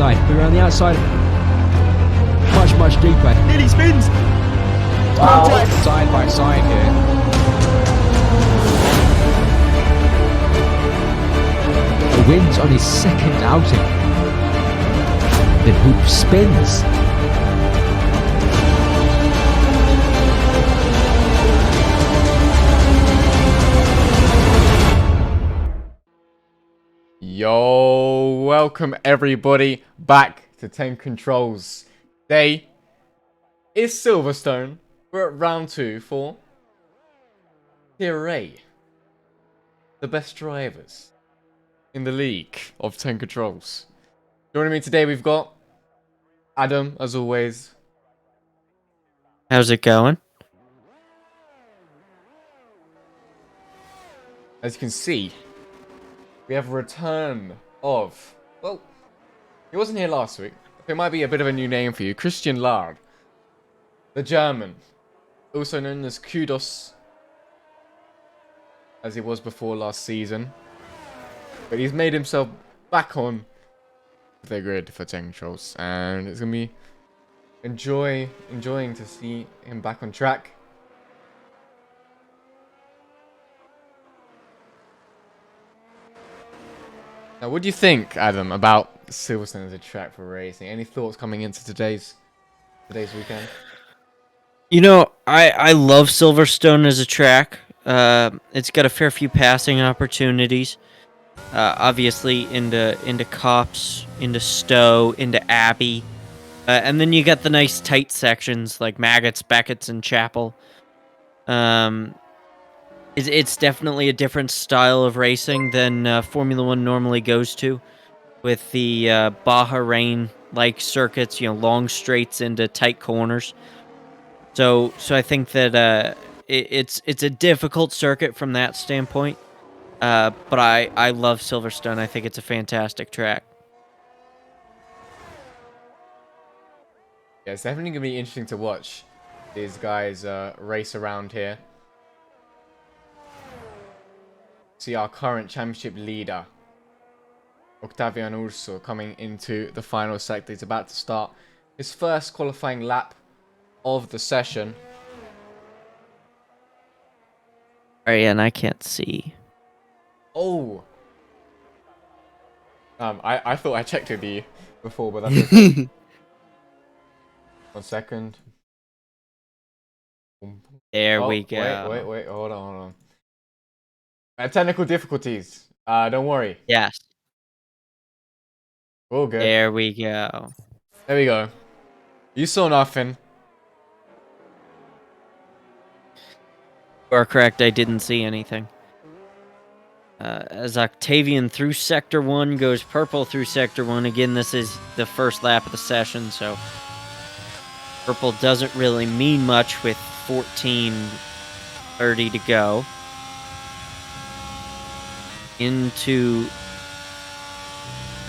outside. But around the outside. Much deeper. Nearly spins. Contact. Side by side here. The wins on his second outing. The hoop spins. Yo, welcome everybody back to 10 Controls. Today is Silverstone. We're at round 2 for Tier A. The best drivers in the league of 10 Controls. Joining me today we've got Adam, as always. How's it going? As you can see, we have a return of, well, he wasn't here last week. It might be a bit of a new name for you. Christian Lahr, the German, also known as Kudos, as he was before last season. But he's made himself back on the grid for 10 Controls, and it's going to be enjoying to see him back on track. Now, what do you think, Adam, about Silverstone as a track for racing? Any thoughts coming into today's weekend? You know, I love Silverstone as a track. It's got a fair few passing opportunities. Obviously into Cops, into Stowe, into Abbey. And then you got the nice tight sections like Maggots, Beckett's, and Chapel. It's definitely a different style of racing than Formula One normally goes to, with the Bahrain-like circuits, you know, long straights into tight corners. So I think that it's a difficult circuit from that standpoint. But I love Silverstone. I think it's a fantastic track. Yeah, it's definitely going to be interesting to watch these guys race around here. See our current championship leader, Octavian Urso, coming into the final sector. He's about to start his first qualifying lap of the session. And I can't see. Oh! I thought I checked with you before, but that's okay. 1 second. There we go. Wait, hold on. Technical difficulties. Don't worry. Yes. All good. There we go. There we go. You saw nothing. You are correct, I didn't see anything. As Octavian through Sector 1 goes purple through Sector 1. Again, this is the first lap of the session, so purple doesn't really mean much with 14:30 to go. Into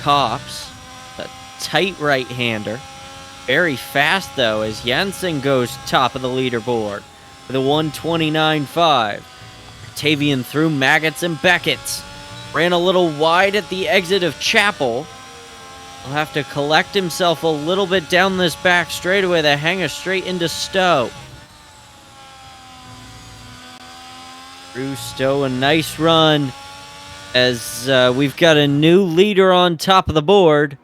Cops, a tight right-hander. Very fast, though, as Jensen goes top of the leaderboard with a 1:29.5. Octavian through Maggots and Beckett's. Ran a little wide at the exit of Chapel. He'll have to collect himself a little bit down this back straightaway to hang us straight into Stowe. Through Stowe, a nice run, as we've got a new leader on top of the board.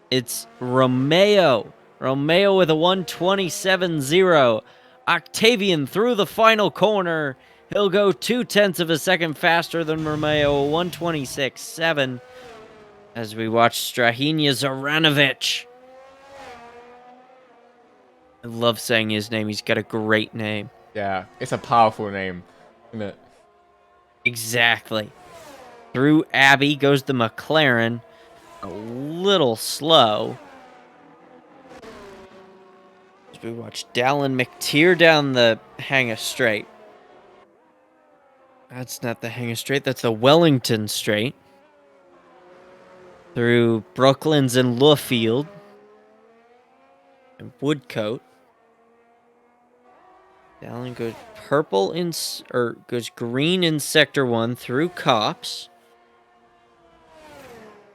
It's Romeo. Romeo with a 1:27.0. Octavian through the final corner. He'll go 0.2 of a second faster than Romeo, 1:26.7. As we watch Strahinja Zoranovic. I love saying his name. He's got a great name. Yeah, it's a powerful name, isn't it? Exactly. Through Abbey goes the McLaren. A little slow. As we watch Dallin McTeer down the Hanga Straight. That's not the Hanga Straight, that's the Wellington Straight. Through Brooklands and Luffield. And Woodcote. Dallin goes purple in, or goes green in Sector 1 through Cops.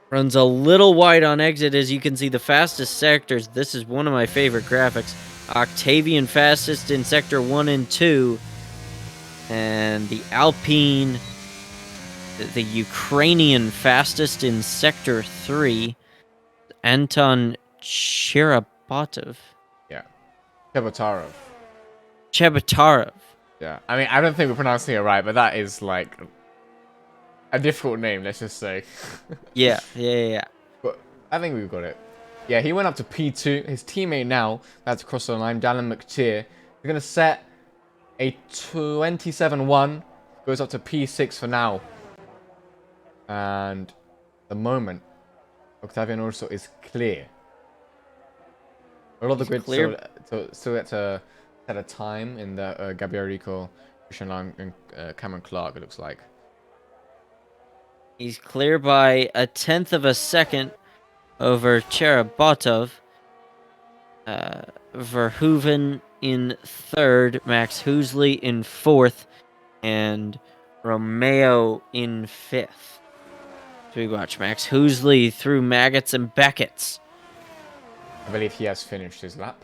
Runs a little wide on exit, as you can see the fastest sectors. This is one of my favorite graphics. Octavian fastest in sector 1 and 2. And the Alpine, the Ukrainian fastest in sector 3. Anton Cherabatov. Yeah. Chebatarov. Chebatarov. Yeah. I mean, I don't think we're pronouncing it right, but that is like a difficult name, let's just say. Yeah. But I think we've got it. Yeah, he went up to P2. His teammate now, that's across the line, Dallin McTeer. He's going to set a 27-1. Goes up to P6 for now. And the moment, Octavian also is clear. A lot of the grid still get to set a time in the Gabriel Rico, Christian Lang, and Cameron Clark, it looks like. He's clear by 1/10 of a second over Cherabatov. Verhoeven in 3rd, Max Husley in 4th, and Romeo in 5th. So we watch Max Husley through Maggots and Beckett's. I believe he has finished his lap,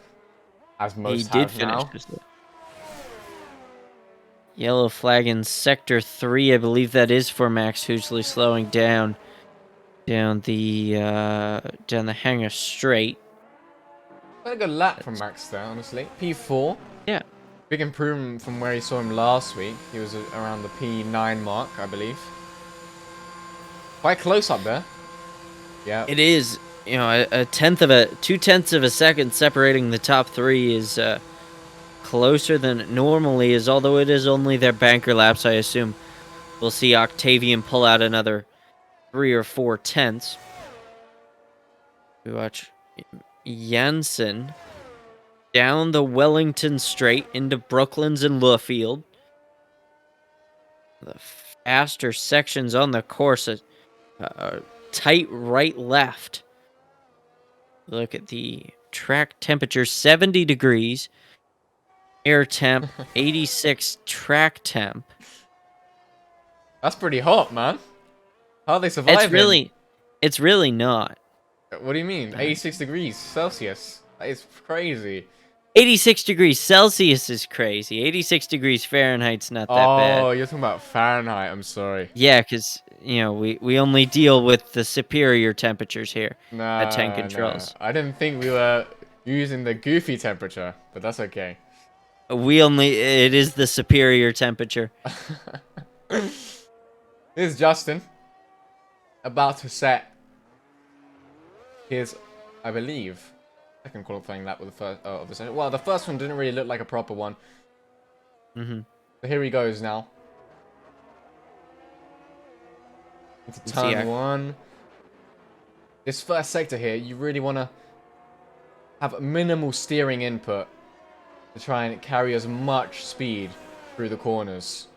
as most He did have finish now. his lap. Yellow flag in sector 3. I believe that is for Max Husley, slowing down the hangar straight. Quite a good lap from Max there, honestly. P4. Yeah. Big improvement from where you saw him last week. He was around the P9 mark, I believe. Quite close up there. Yeah. It is, you know, 2/10 of a second separating the top 3 is closer than it normally is, although it is only their banker laps. I assume we'll see Octavian pull out another 3 or 4 tenths. We watch Janssen down the Wellington Straight into Brooklands and Luffield. The faster sections on the course are tight right-left. Look at the track temperature, 70 degrees. Air temp, 86 track temp. That's pretty hot, man. How are they surviving? It's really not. What do you mean? 86 degrees Celsius. That is crazy. 86 degrees Celsius is crazy. 86 degrees Fahrenheit's not that bad. Oh, you're talking about Fahrenheit. I'm sorry. Yeah, because, you know, we only deal with the superior temperatures here at 10 Controls. I didn't think we were using the goofy temperature, but that's okay. It is the superior temperature. This is Justin. About to set his, I believe, second qualifying lap with the first of the session. Well, the first one didn't really look like a proper one. So here he goes now. Into turn 1. This first sector here, you really want to have minimal steering input to try and carry as much speed through the corners.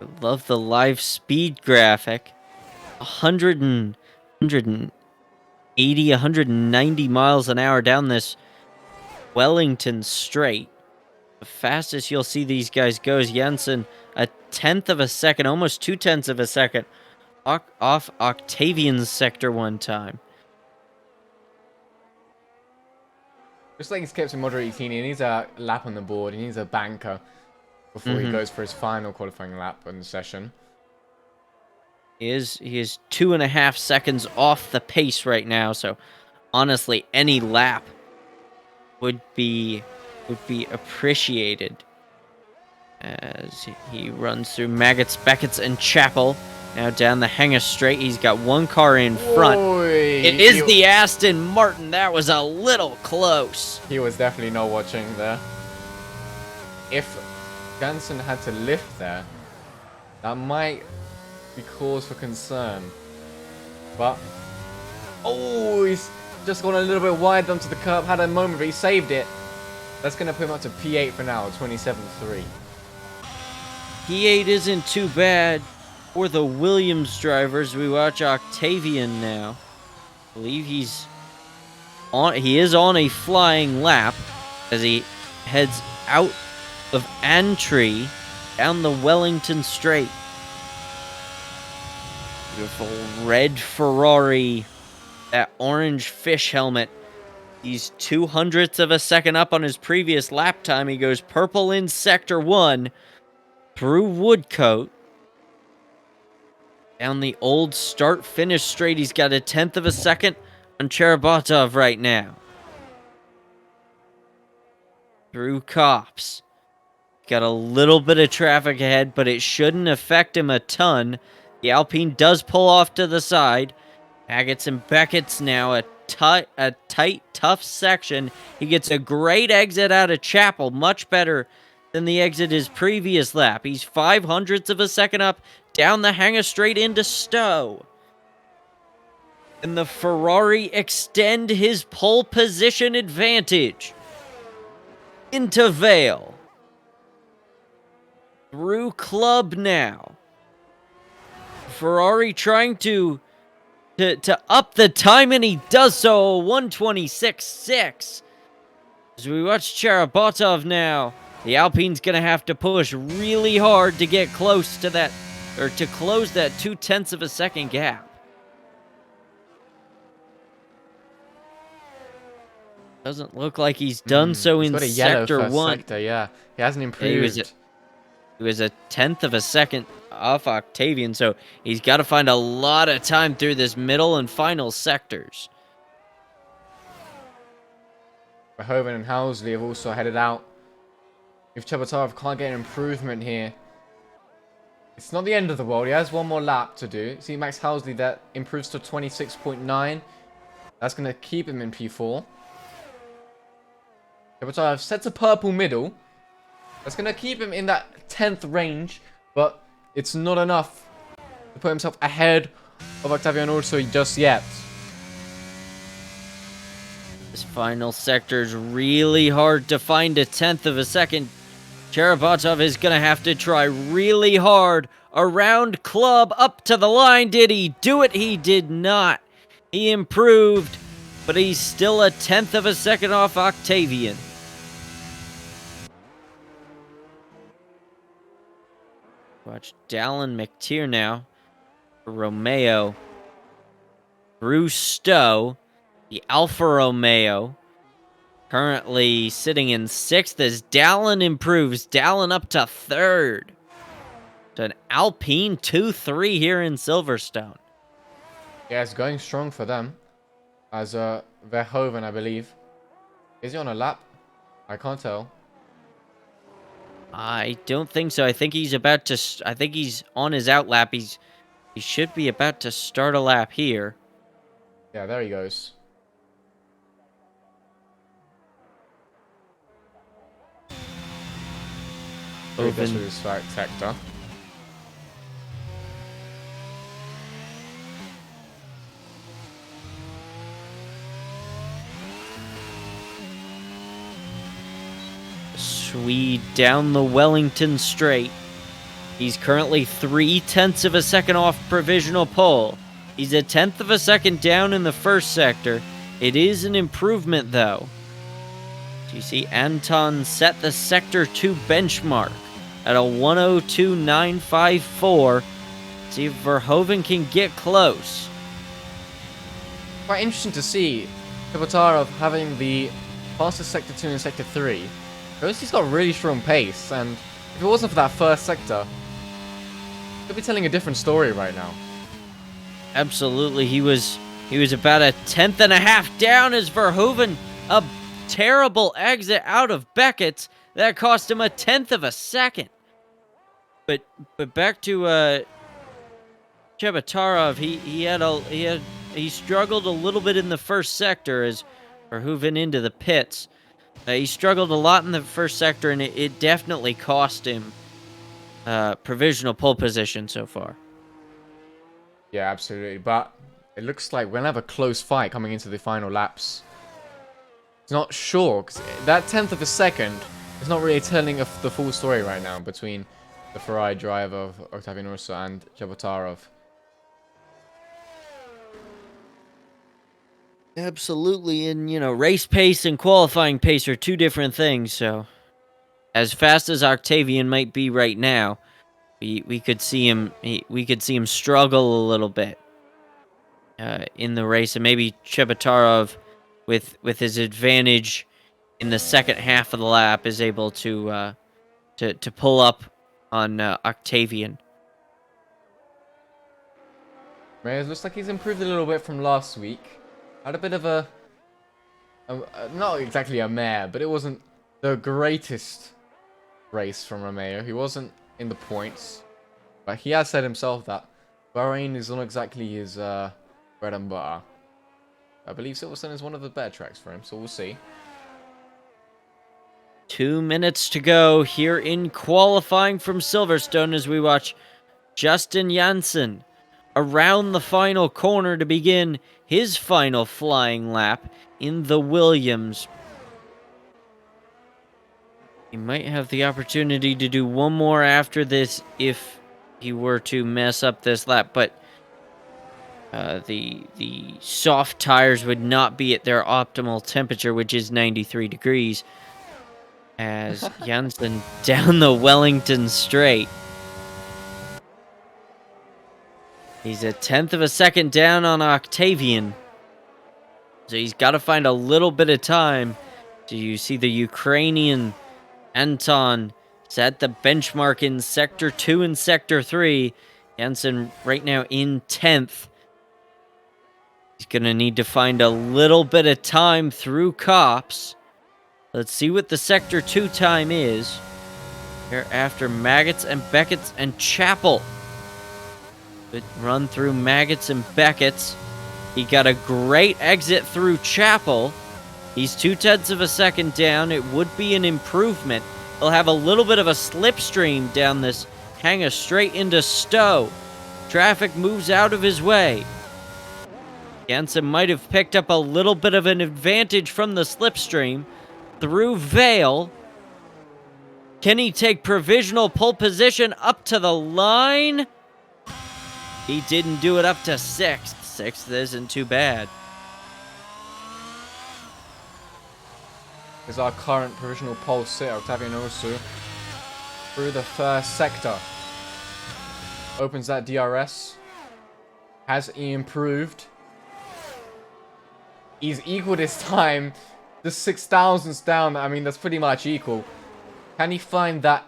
I love the live speed graphic. 180, 190 miles an hour down this Wellington Straight. The fastest you'll see these guys go is Jensen, 1/10 of a second, almost 2/10 of a second, off Octavian's sector one time. Just like he's kept him moderately teeny, he needs a lap on the board, he needs a banker before he goes for his final qualifying lap in the session. He is 2.5 seconds off the pace right now, so honestly, any lap would be appreciated as he runs through Maggots, Beckett's, and Chapel. Now down the Hangar Straight, he's got one car in front. It is the Aston Martin. That was a little close. He was definitely not watching there. If Jansen had to lift there, that might be cause for concern. But, oh, he's just gone a little bit wide onto the curb. Had a moment, but he saved it. That's going to put him up to P8 for now, 27.3. P8 isn't too bad for the Williams drivers. We watch Octavian now. I believe he is on a flying lap as he heads out of Antry down the Wellington Straight. Beautiful red Ferrari. That orange fish helmet. He's 0.02 of a second up on his previous lap time. He goes purple in Sector 1 through Woodcote. Down the old start-finish straight. He's got 1/10 of a second on Cherabatov right now. Through Cops. Got a little bit of traffic ahead, but it shouldn't affect him a ton. The Alpine does pull off to the side. Agats and Beckett's now a tight, tough section. He gets a great exit out of Chapel, much better than the exit his previous lap. He's 0.05 of a second up, down the hanger straight into Stowe. And the Ferrari extend his pole position advantage into Vale. Through Club now. Ferrari trying to up the time, and he does so. 1:26.6. As we watch Cherabatov now, the Alpine's going to have to push really hard to get close to that, or to close that 0.2 of a second gap. Doesn't look like he's done so in got a yellow Sector first 1. sector, yeah. He hasn't improved. He was 1/10 of a second off Octavian, so he's got to find a lot of time through this middle and final sectors. Verhoeven and Housley have also headed out. If Cherabatov can't get an improvement here, it's not the end of the world. He has one more lap to do. See Max Housley, that improves to 26.9. That's going to keep him in P4. Cherabatov sets a purple middle. That's going to keep him in that 10th range, but it's not enough to put himself ahead of Octavian Urso just yet. This final sector is really hard to find 1/10 of a second. Cherabatov is going to have to try really hard around Club up to the line. Did he do it? He did not. He improved, but he's still 1/10 of a second off Octavian. Watch Dallin McTeer now. Romeo. Bruce Stowe. The Alfa Romeo. Currently sitting in 6th as Dallin improves. Dallin up to 3rd. To an Alpine 2-3 here in Silverstone. Yeah, it's going strong for them. As Verhoeven, I believe. Is he on a lap? I can't tell. I don't think so. I think he's about to... I think he's on his out lap. He should be about to start a lap here. Yeah, there he goes. This with his sector. Swede down the Wellington Straight. He's currently 0.3 of a second off provisional pole. He's 1/10 of a second down in the first sector. It is an improvement, though. You see Anton set the Sector 2 benchmark at a 1:02.954. See if Verhoeven can get close. Quite interesting to see Cherabatov having the fastest Sector 2 and Sector 3. Because he's got really strong pace, and if it wasn't for that first sector, he could be telling a different story right now. Absolutely, he was about 1/10 and a half down as Verhoeven, a terrible exit out of Beckett's that cost him 1/10 of a second. But back to Cherabatov, he struggled a little bit in the first sector as Verhoeven into the pits. He struggled a lot in the first sector, and it definitely cost him provisional pole position so far. Yeah, absolutely. But it looks like we're going to have a close fight coming into the final laps. It's not sure, because that 1/10 of a second is not really telling the full story right now between the Ferrari driver of Octavian Urso and Cherabatov. Absolutely, and race pace and qualifying pace are two different things, so as fast as Octavian might be right now, we could see him we could see him struggle a little bit in the race, and maybe Chebatarov with his advantage in the second half of the lap is able to pull up on Octavian. It looks like he's improved a little bit from last week. Had a bit of a not exactly a mare, but it wasn't the greatest race from Romeo. He wasn't in the points, but he has said himself that Bahrain is not exactly his bread and butter. I believe Silverstone is one of the better tracks for him, so we'll see. 2 minutes to go here in qualifying from Silverstone as we watch Justin Janssen around the final corner to begin his final flying lap in the Williams. He might have the opportunity to do one more after this if he were to mess up this lap, but the soft tires would not be at their optimal temperature, which is 93 degrees, as Janssen down the Wellington Straight. He's a 1/10 of a second down on Octavian. So he's got to find a little bit of time. So you see the Ukrainian Anton set the benchmark in Sector 2 and Sector 3. Janssen right now in 10th. He's going to need to find a little bit of time through Cops. Let's see what the Sector 2 time is. Here after Maggots and Beckett's and Chapel. Good run through Maggots and Beckett's. He got a great exit through Chapel. He's 0.2 of a second down. It would be an improvement. He'll have a little bit of a slipstream down this hanger straight into Stowe. Traffic moves out of his way. Janssen might have picked up a little bit of an advantage from the slipstream through Vale. Can he take provisional pole position up to the line? He didn't do it up to 6th. 6th isn't too bad. Is our current provisional pole sitter, Octavian Osu, through the first sector. Opens that DRS. Has he improved? He's equal this time. Just 6 thousandths down. I mean, that's pretty much equal. Can he find that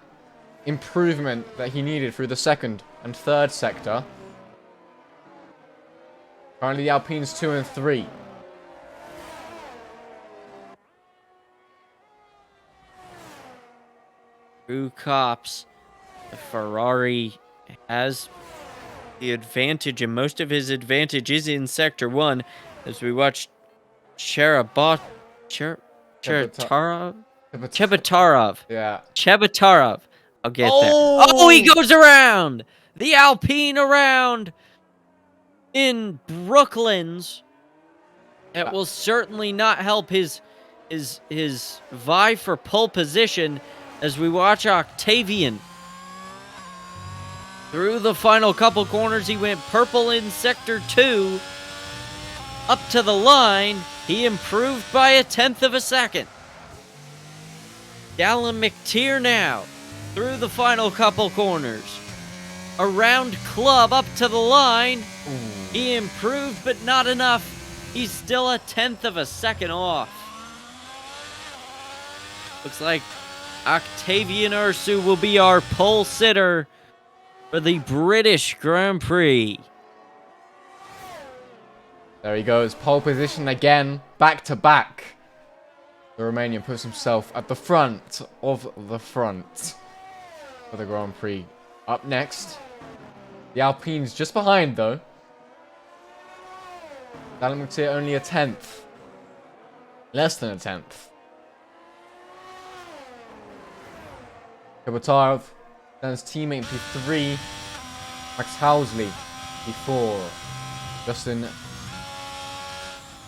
improvement that he needed through the second and third sector? Currently the Alpines 2 and 3. Through Cops, the Ferrari has the advantage, and most of his advantage is in Sector 1, as we watch Chebatarov. Yeah. Chebatarov. I'll get there. Oh! Oh, he goes around! The Alpine around in Brooklands. That will certainly not help his vie for pole position as we watch Octavian. Through the final couple corners, he went purple in Sector 2. Up to the line, he improved by a 1/10 of a second. Dallin McTeer now, through the final couple corners. Around Club up to the line. He improved, but not enough. He's still a 1/10 of a second off. Looks like Octavian Ursu will be our pole sitter for the British Grand Prix. There he goes. Pole position again. Back to back. The Romanian puts himself at the front of the front for the Grand Prix. Up next, the Alpines just behind though. Dallin McTeer only a 1/10. Less than a 1/10. Chebatarov, then his teammate in P3. Max Housley, P4. Justin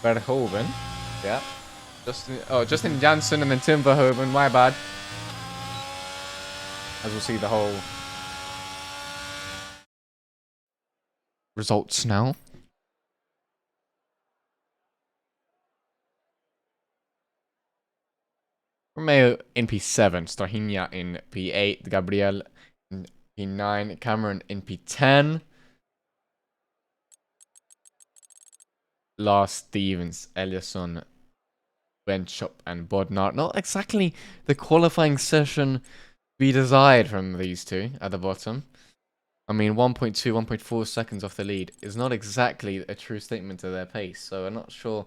Verhoeven. Yeah. Justin Janssen and then Tim Verhoeven, my bad. As we'll see the whole results now. Romeo in P7, Starhinia in P8, Gabriel in P9, Cameron in P10. Lars Stevens, Eliasson, Benchop, and Bodnar. Not exactly the qualifying session we desired from these two at the bottom. I mean, 1.2, 1.4 seconds off the lead is not exactly a true statement of their pace, so I'm not sure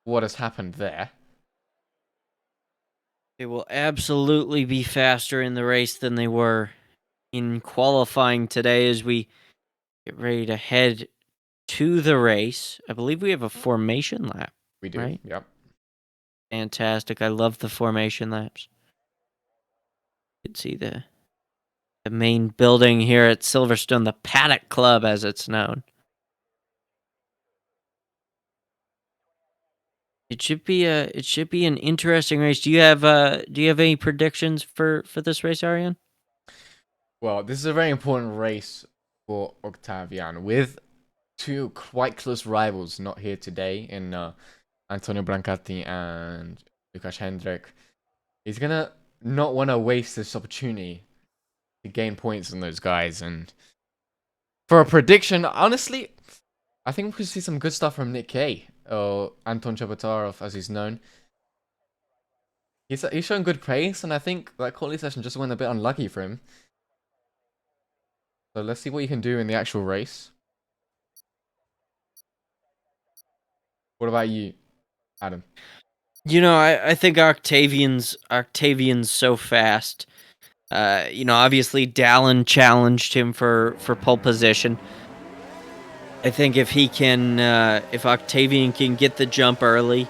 what has happened there. They will absolutely be faster in the race than they were in qualifying today as we get ready to head to the race. I believe we have a formation lap. We do, right? yep. Fantastic. I love the formation laps. You can see the main building here at Silverstone, the Paddock Club as it's known. It should be an interesting race. Do you have any predictions for this race, Ariane? Well, this is a very important race for Octavian, with two quite close rivals not here today in Antonio Brancati and Lukas Hendrik. He's gonna not want to waste this opportunity to gain points on those guys. And for a prediction, honestly, I think we could see some good stuff from Nick Kay, or Anton Chabatarov as he's known. He's shown good pace, and I think that quality session just went a bit unlucky for him. So let's see what he can do in the actual race. What about you, Adam? You know, I think Octavian's so fast. Obviously Dallin challenged him for pole position. I think if Octavian can get the jump early,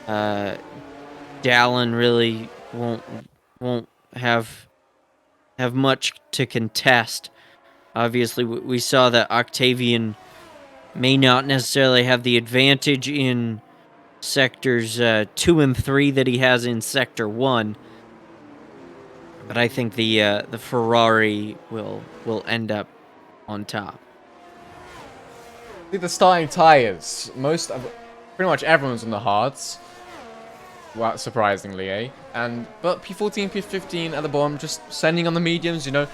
Dallin really won't have much to contest. Obviously, we saw that Octavian may not necessarily have the advantage in sectors 2 and 3 that he has in sector 1, but I think the Ferrari will end up on top. See the starting tires. Pretty much everyone's on the hards. Well, surprisingly, eh? But P14, P15 at the bottom, just sending on the mediums. You know,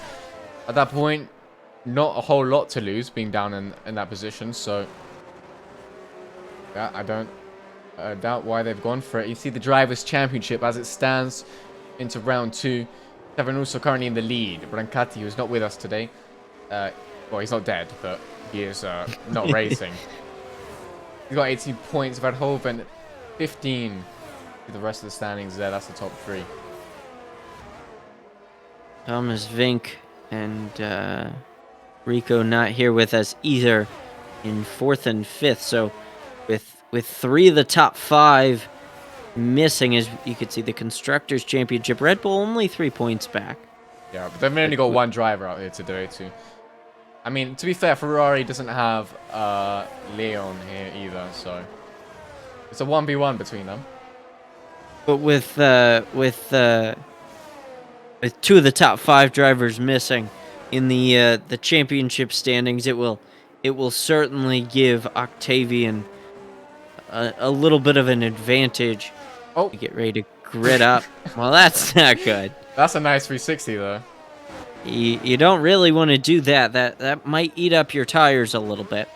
at that point, not a whole lot to lose being down in that position. So yeah, I don't doubt why they've gone for it. You see the Drivers' Championship as it stands into round 2. Tavernuso currently in the lead. Brancati, who's not with us today. Well, he's not dead, but he is not racing. He's got 18 points. Verhoeven, 15. The rest of the standings there. That's the top 3. Thomas Vink and Rico not here with us either in 4th and 5th. So with 3 of the top 5 missing, as you could see, the Constructors' Championship, Red Bull only 3 points back. Yeah, but they've only got one driver out here to do it too. I mean, to be fair, Ferrari doesn't have Leon here either, so it's a 1v1 between them. But with 2 of the top 5 drivers missing in the championship standings, it will certainly give Octavian a little bit of an advantage. Oh, Get ready to grid up. Well, that's not good. That's a nice 360 though. You don't really want to do that. That might eat up your tires a little bit.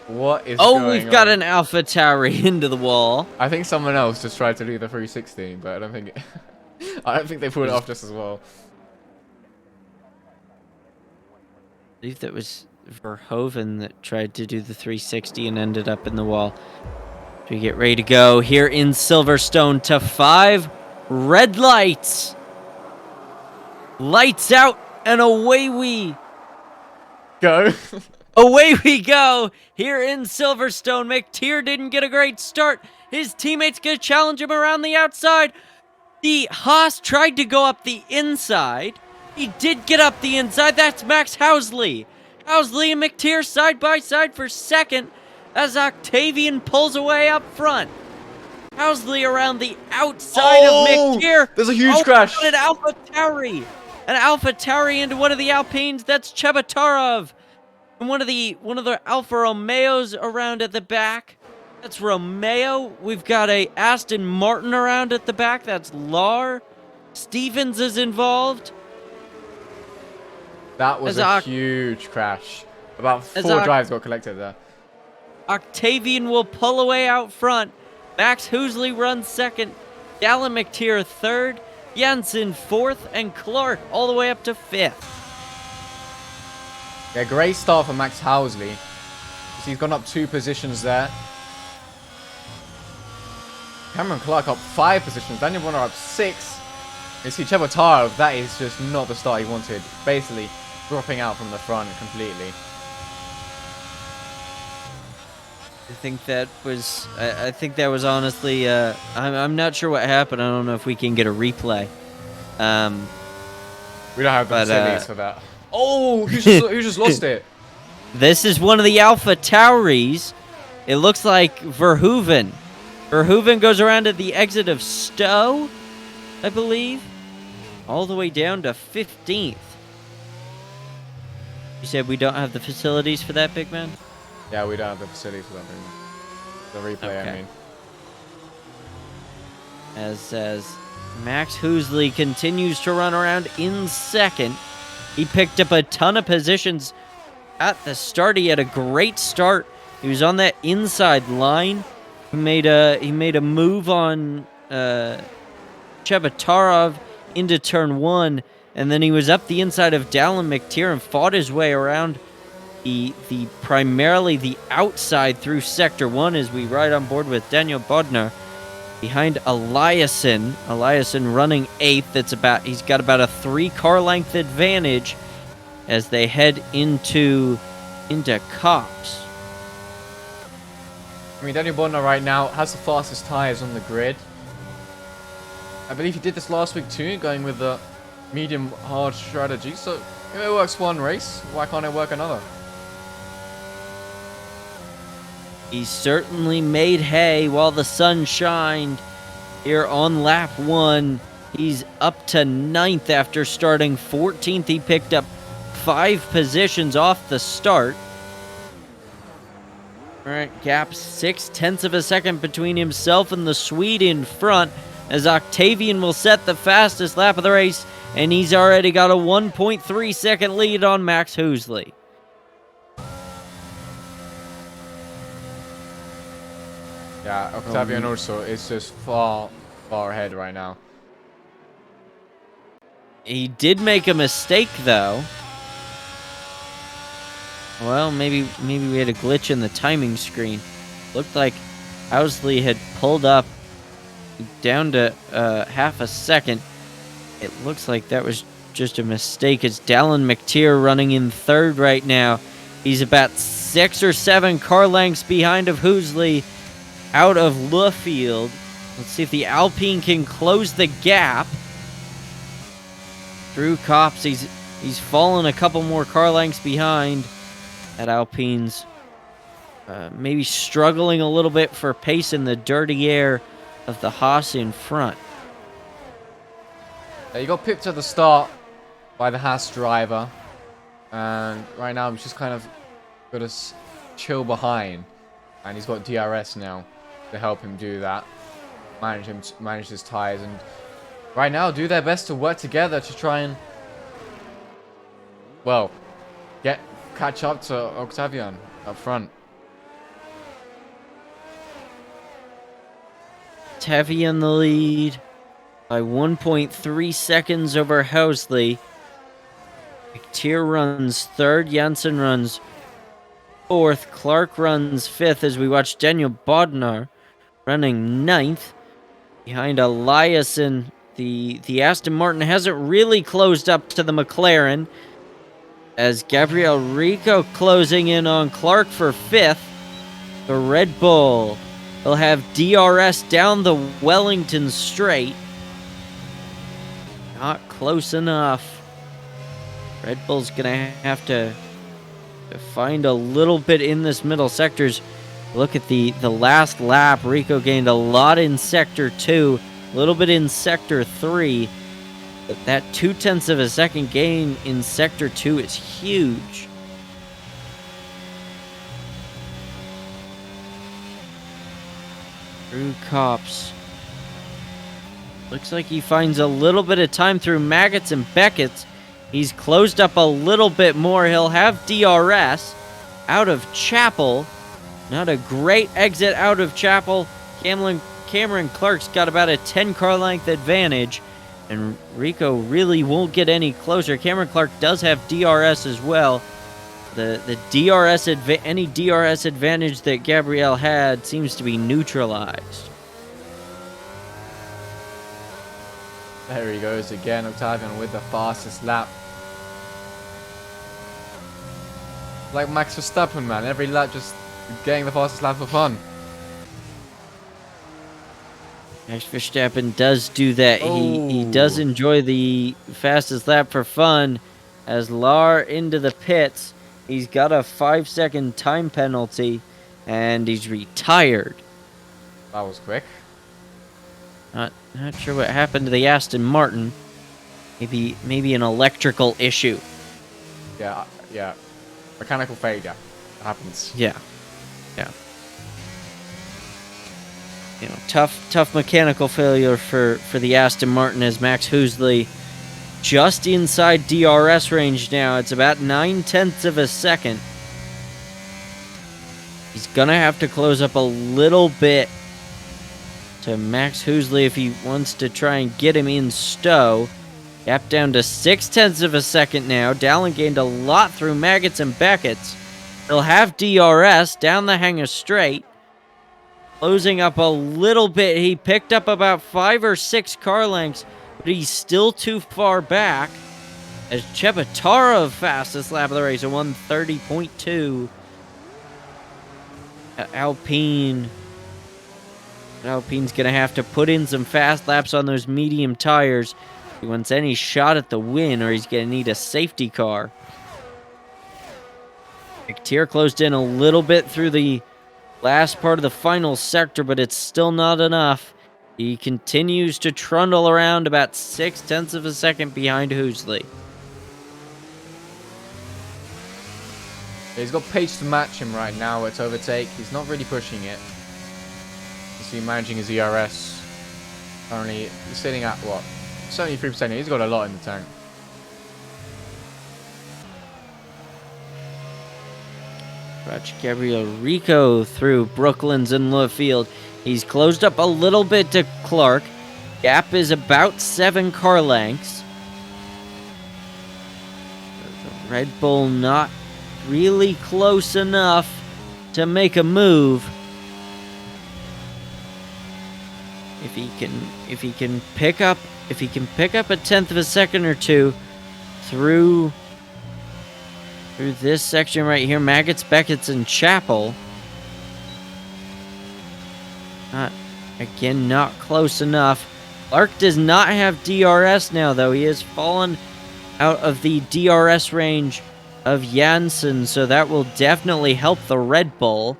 What is going on? Oh, we've got an AlphaTauri into the wall. I think someone else just tried to do the 360, but I don't think they pulled it off just as well. I believe that was Verhoeven that tried to do the 360 and ended up in the wall. We get ready to go here in Silverstone to 5 red lights. Lights out, and away we Go. Away we go here in Silverstone. McTeer didn't get a great start. His teammates gonna challenge him around the outside. The Haas tried to go up the inside. He did get up the inside. That's Max Housley. Housley and McTeer side by side for second as Octavian pulls away up front. Housley around the outside of McTeer. There's a huge crash. An AlphaTauri. An AlphaTauri into one of the Alpines. That's Chebatarov. And one of the Alfa Romeos around at the back. That's Romeo. We've got a Aston Martin around at the back. That's Lar. Stevens is involved. That was As a huge crash. About 4 drives got collected there. Octavian will pull away out front. Max Husley runs second. Dallin McTeer third. Jensen fourth. And Clark all the way up to fifth. Yeah, great start for Max Housley. He's gone up 2 positions there. Cameron Clark up 5 positions. Daniel Bonner up 6. You see Chebatarov, that is just not the start he wanted. Basically dropping out from the front completely. I think that was honestly, I'm not sure what happened. I don't know if we can get a replay. We don't have the facilities for that. Oh, who just lost it? This is one of the Alpha Tauris. It looks like Verhoeven. Verhoeven goes around at the exit of Stowe, I believe. All the way down to 15th. You said we don't have the facilities for that, big man? Yeah, we don't have the facilities for that, big man. The replay, Okay. I mean. As Max Husley continues to run around in second. He picked up a ton of positions at the start. He had a great start. He was on that inside line. He made a move on Chebatarov into turn 1, and then he was up the inside of Dallin McTeer and fought his way around the primarily the outside through sector 1 as we ride on board with Daniel Bodnar behind Eliason. Eliason running 8th. He's got about a 3-car length advantage as they head into Cops. I mean, Daniel Bodnar right now has the fastest tyres on the grid. I believe he did this last week too, going with the medium hard strategy. So if it works one race, why can't it work another? He certainly made hay while the sun shined here on lap 1. He's up to 9th after starting 14th. He picked up 5 positions off the start. All right, gap 0.6 of a second between himself and the Swede in front as Octavian will set the fastest lap of the race, and he's already got a 1.3 second lead on Max Husley. Yeah, Octavian also is just far ahead right now. He did make a mistake, though. Well, maybe we had a glitch in the timing screen. Looked like Housley had pulled up down to half a second. It looks like that was just a mistake. It's Dallin McTeer running in 3rd right now. He's about 6 or 7 car lengths behind of Husley out of Luffield. Let's see if the Alpine can close the gap. Through Cops, he's fallen a couple more car lengths behind. At Alpine's maybe struggling a little bit for pace in the dirty air of the Haas in front. You got pipped at the start by the Haas driver, and right now he's just kind of got to chill behind, and he's got DRS now to help him do that, manage his tires, and right now do their best to work together to try and, well, catch up to Octavian up front. Octavian the lead by 1.3 seconds over Housley. McTeer runs 3rd. Jensen runs 4th. Clark runs 5th as we watch Daniel Bodnar running 9th. Behind Eliason, the Aston Martin hasn't really closed up to the McLaren. As Gabriel Rico closing in on Clark for 5th. The Red Bull will have DRS down the Wellington straight. Not close enough. Red Bull's going to have to find a little bit in this middle sectors. Look at the last lap. Rico gained a lot in Sector 2, a little bit in Sector 3. But that 0.2 of a second gain in Sector 2 is huge. Through Cops. Looks like he finds a little bit of time through Maggots and Beckett's. He's closed up a little bit more. He'll have DRS out of Chapel. Not a great exit out of Chapel. Cameron Clark's got about a 10-car length advantage, and Rico really won't get any closer. Cameron Clark does have DRS as well. The any DRS advantage that Gabriel had seems to be neutralized. There he goes again, Octavian with the fastest lap. Like Max Verstappen, man. Every lap just getting the fastest lap for fun. Max Verstappen does do that. He does enjoy the fastest lap for fun. As Lar into the pits, he's got a 5-second time penalty, and he's retired. That was quick. Not sure what happened to the Aston Martin. Maybe an electrical issue. Yeah. Mechanical failure. That happens. Yeah. You know, tough mechanical failure for the Aston Martin, as Max Husley just inside DRS range now. It's about 0.9 of a second. He's gonna have to close up a little bit to Max Husley if he wants to try and get him in stow. Gap down to 0.6 of a second now. Dallin gained a lot through Maggots and Beckett's. He'll have DRS down the hangar straight. Closing up a little bit. He picked up about 5 or 6 car lengths, but he's still too far back. As Chebatarov fastest lap of the race, a 1:30.2. Alpine's going to have to put in some fast laps on those medium tires if he wants any shot at the win, or he's going to need a safety car. McTeer closed in a little bit through the last part of the final sector, but it's still not enough. He continues to trundle around about 0.6 of a second behind Husley. He's got pace to match him right now. It's overtake. He's not really pushing it. You see, managing his ERS. Currently, he's sitting at what? 73%. He's got a lot in the tank. Watch Gabriel Rico through Brooklands and left field. He's closed up a little bit to Clark. Gap is about 7 car lengths. The Red Bull not really close enough to make a move. If he can pick up a 1/10 of a second or two through this section right here, Maggots, Beckett's, and Chapel. Not close enough. Clark does not have DRS now, though. He has fallen out of the DRS range of Janssen, so that will definitely help the Red Bull.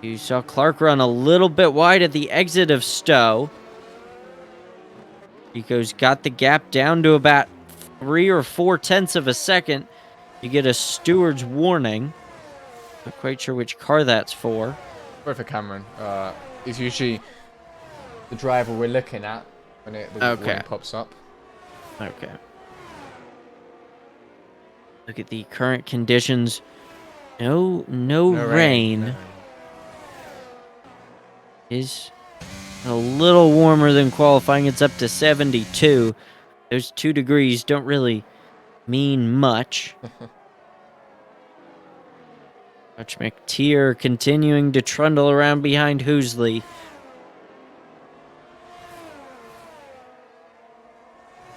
You saw Clark run a little bit wide at the exit of Stowe. Rico's got the gap down to about 3 or 4/10 of a second. You get a steward's warning. Not quite sure which car that's for. Sorry for Cameron. It's usually the driver we're looking at when the warning pops up. Okay. Look at the current conditions. No rain. Is a little warmer than qualifying. It's up to 72. Those 2 degrees don't really mean much. Watch McTeer continuing to trundle around behind Husley.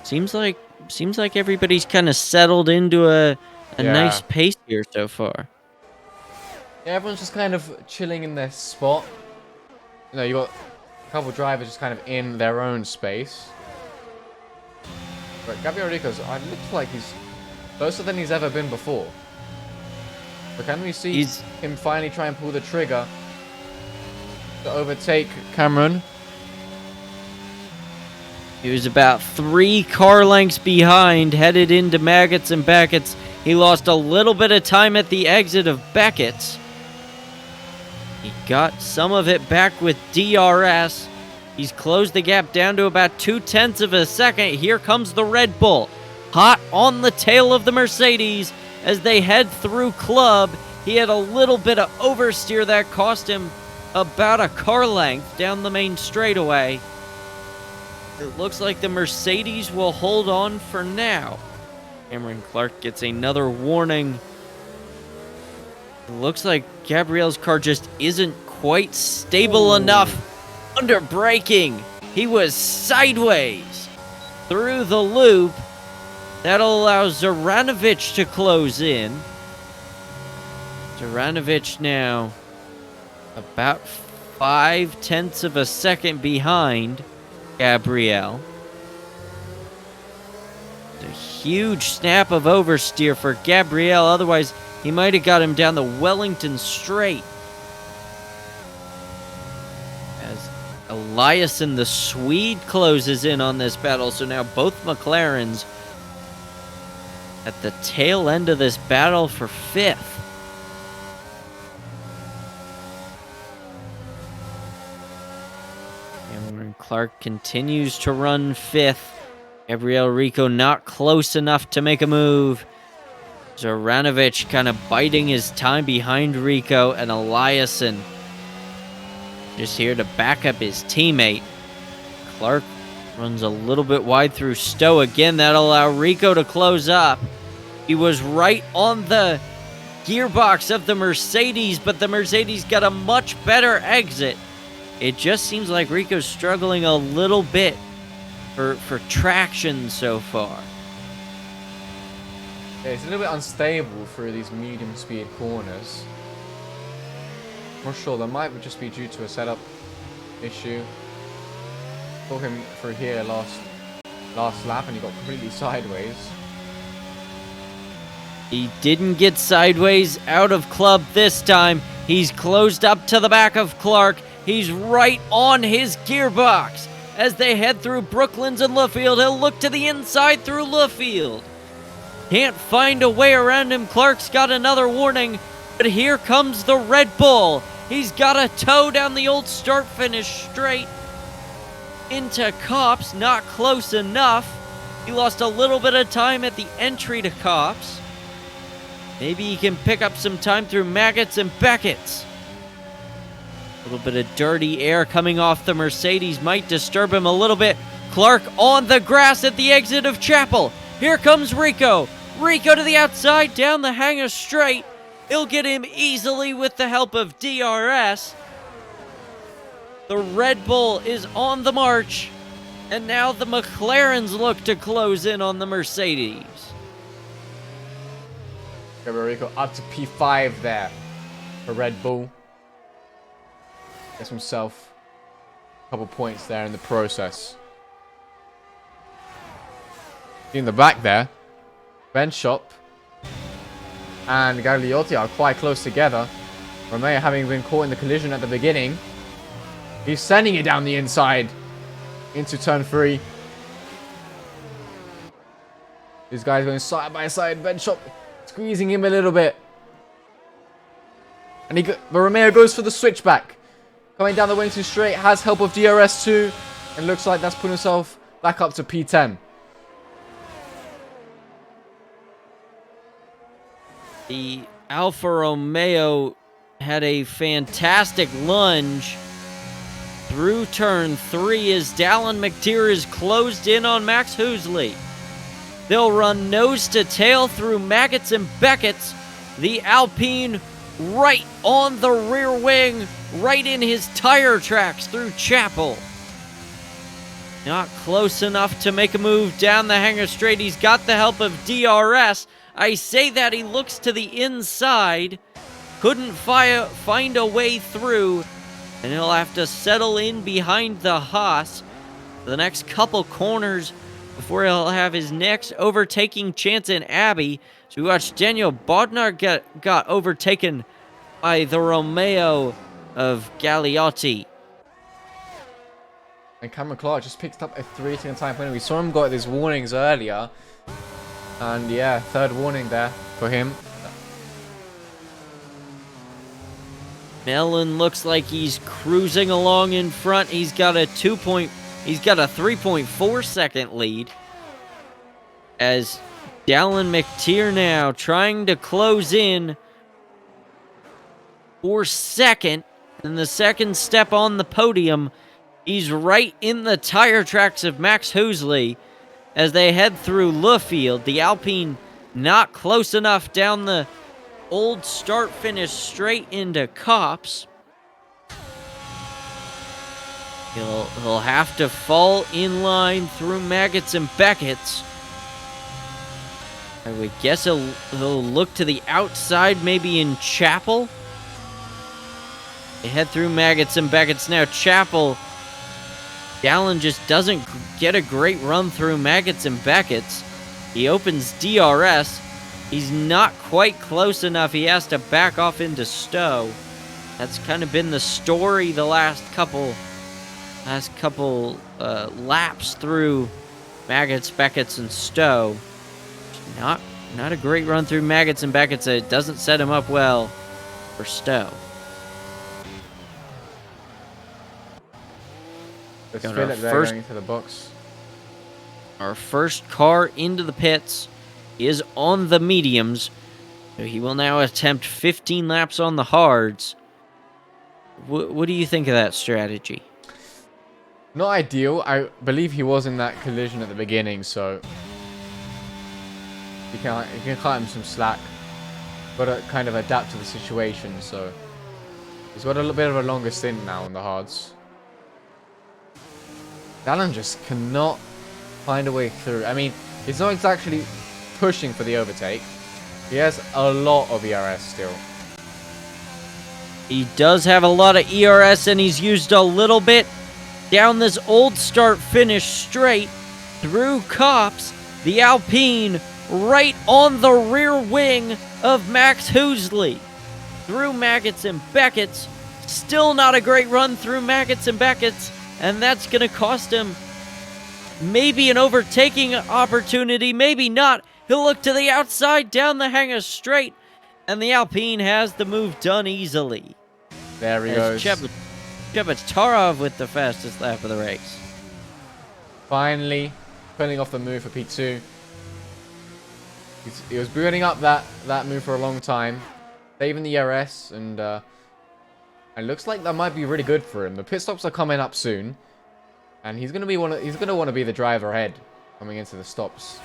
Seems like everybody's kind of settled into a nice pace here so far. Yeah, everyone's just kind of chilling in their spot. You know, you got a couple drivers just kind of in their own space. But Gabriel Rico's, it looks like he's closer than he's ever been before. But can we see him finally try and pull the trigger to overtake Cameron? He was about 3 car lengths behind, headed into Maggots and Beckett's. He lost a little bit of time at the exit of Beckett's. He got some of it back with DRS. He's closed the gap down to about 0.2 of a second. Here comes the Red Bull. hot on the tail of the Mercedes as they head through Club. He had a little bit of oversteer that cost him about a car length down the main straightaway. It looks like the Mercedes will hold on for now. Cameron Clark gets another warning. It looks like Gabriel's car just isn't quite stable enough under braking. He was sideways through the loop. That'll allow Zoranovic to close in. Zoranovic now about 0.5 of a second behind Gabriel. A huge snap of oversteer for Gabriel. Otherwise, he might have got him down the Wellington Straight. As Eliasson, the Swede, closes in on this battle. So now both McLarens at the tail end of this battle for 5th. Cameron Clark continues to run 5th. Gabriel Rico not close enough to make a move. Zoranovic kind of biding his time behind Rico, and Eliasson just here to back up his teammate. Clark runs a little bit wide through Stowe again. That'll allow Rico to close up. He was right on the gearbox of the Mercedes, but the Mercedes got a much better exit. It just seems like Rico's struggling a little bit for traction so far. Yeah, it's a little bit unstable through these medium speed corners. Not sure, that might just be due to a setup issue. Saw him through here last lap and he got completely sideways. He didn't get sideways out of Club this time. He's closed up to the back of Clark. He's right on his gearbox. As they head through Brooklands and Luffield, he'll look to the inside through Luffield. Can't find a way around him. Clark's got another warning, but here comes the Red Bull. He's got a tow down the old start-finish straight into Copse. Not close enough. He lost a little bit of time at the entry to Copse. Maybe he can pick up some time through Maggots and Beckett's. A little bit of dirty air coming off the Mercedes might disturb him a little bit. Clark on the grass at the exit of Chapel. Here comes Rico. Rico to the outside, down the hangar straight. He'll get him easily with the help of DRS. The Red Bull is on the march. And now the McLarens look to close in on the Mercedes. Rico up to P5 there for Red Bull. Gets himself a couple points there in the process. In the back there, Ben Shop and Gagliotti are quite close together. Romeo, having been caught in the collision at the beginning, he's sending it down the inside into turn 3. These guys going side by side. Ben Shop squeezing him a little bit. And but Romeo goes for the switchback. Coming down the Wellington Straight, has help of DRS too. And looks like that's put himself back up to P10. The Alfa Romeo had a fantastic lunge through turn 3 as Dallin McTeer is closed in on Max Husley. They'll run nose to tail through Maggots and Beckett's. The Alpine right on the rear wing, right in his tire tracks through Chapel. Not close enough to make a move down the hangar straight. He's got the help of DRS. I say that, he looks to the inside. Couldn't find a way through. And he'll have to settle in behind the Haas for the next couple corners before he'll have his next overtaking chance in Abbey. So we watched Daniel Bodnar got overtaken by the Romeo of Gagliotti. And Cameron Clark just picked up a 3-10 time penalty. We saw him got these warnings earlier. And yeah, third warning there for him. Mellon looks like he's cruising along in front. He's got a 3.4 second lead. as Dallin McTeer now trying to close in for second. And the second step on the podium, he's right in the tire tracks of Max Husley as they head through Luffield. The Alpine not close enough down the old start-finish straight into Cops. He'll have to fall in line through Maggots and Beckett's. I would guess he'll look to the outside, maybe in Chapel. They head through Maggots and Beckett's now. Chapel, Dallin just doesn't get a great run through Maggots and Beckett's. He opens DRS. He's not quite close enough. He has to back off into Stowe. That's kind of been the story the last couple laps through Maggots, Beckett's, and Stowe. Not a great run through Maggots and Beckett's. It doesn't set him up well for Stowe. Let's Got feel our it there first- going into the box. Our first car into the pits is on the mediums. So he will now attempt 15 laps on the hards. What do you think of that strategy? Not ideal. I believe he was in that collision at the beginning, so you can cut him some slack. Got to kind of adapt to the situation, so he's got a little bit of a longer stint now on the hards. Dallin just cannot find a way through. I mean, he's not exactly pushing for the overtake. He has a lot of ERS still. He does have a lot of ERS, and he's used a little bit down this old start-finish straight through Cops. The Alpine right on the rear wing of Max Husley. Through Maggots and Beckett's. Still not a great run through Maggots and Beckett's, and that's going to cost him maybe an overtaking opportunity, maybe not. He'll look to the outside down the hangar straight, and the Alpine has the move done easily. There he As goes. Chebatarov with the fastest lap of the race. Finally pulling off the move for P2. He was building up that move for a long time, saving the ERS, and it looks like that might be really good for him. The pit stops are coming up soon, and he's gonna want to be the driver ahead coming into the stops.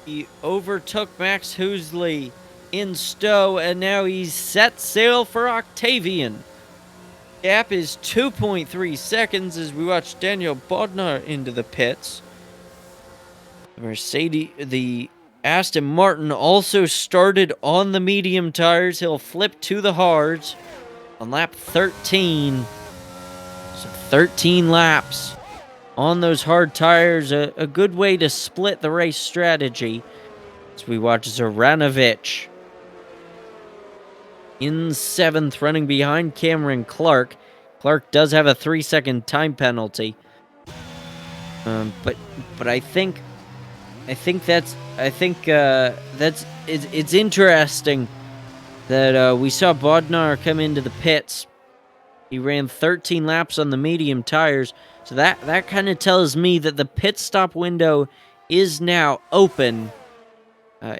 He overtook Max Husley in Stowe, and now he's set sail for Octavian. Gap is 2.3 seconds as we watch Daniel Bodnar into the pits. The Aston Martin also started on the medium tires. He'll flip to the hards on lap 13. So 13 laps on those hard tires. A good way to split the race strategy. As we watch Zoranovic in 7th, running behind Cameron Clark. Clark does have a 3-second time penalty. But I think it's interesting that we saw Bodnar come into the pits. He ran 13 laps on the medium tires, so that kind of tells me that the pit stop window is now open.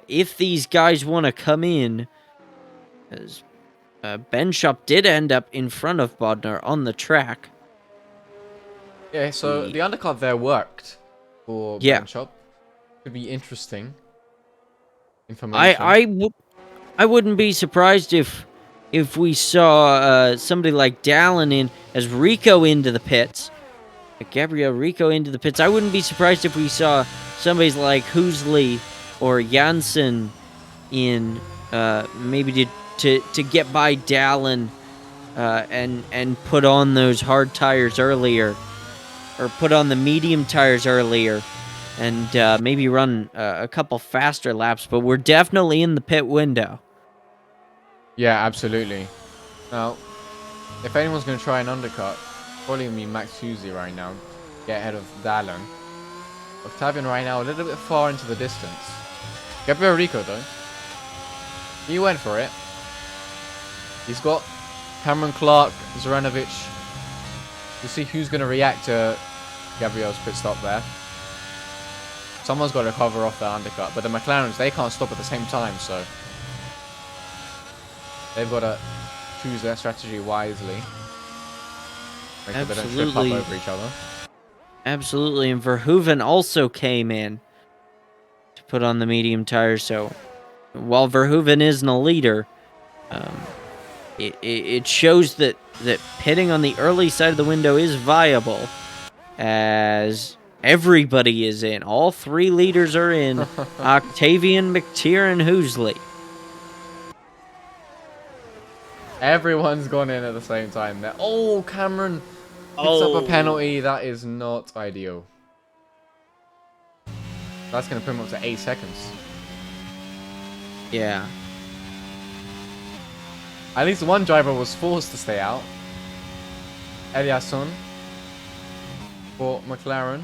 If these guys want to come in, as Ben Shop did end up in front of Bodnar on the track. Yeah, so the undercut there worked for Ben Shop. Could be interesting information. I wouldn't be surprised if we saw somebody like Dallin in as Rico into the pits, Gabriel Rico into the pits. I wouldn't be surprised if we saw somebody like Husley or Janssen in maybe to get by Dallin and put on those hard tires earlier, or put on the medium tires earlier. And maybe run a couple faster laps, but we're definitely in the pit window. Yeah, absolutely. Now, if anyone's going to try an undercut, probably going to be Max Husley right now. Get ahead of Dallin. Octavian right now a little bit far into the distance. Gabriel Rico though. He went for it. He's got Cameron Clark, Zoranovic. We'll see who's going to react to Gabriel's pit stop there. Someone's got to cover off the undercut, but the McLarens, they can't stop at the same time, so they've got to choose their strategy wisely. Make sure they don't trip up over each other. Absolutely, and Verhoeven also came in to put on the medium tires, so while Verhoeven isn't a leader, it shows that pitting on the early side of the window is viable, as everybody is in. All 3 leaders are in. Octavian, McTeer, and Housley. Everyone's gone in at the same time there. Oh, Cameron picks up a penalty. That is not ideal. That's going to put him up to 8 seconds. Yeah. At least one driver was forced to stay out. Eliasson for McLaren.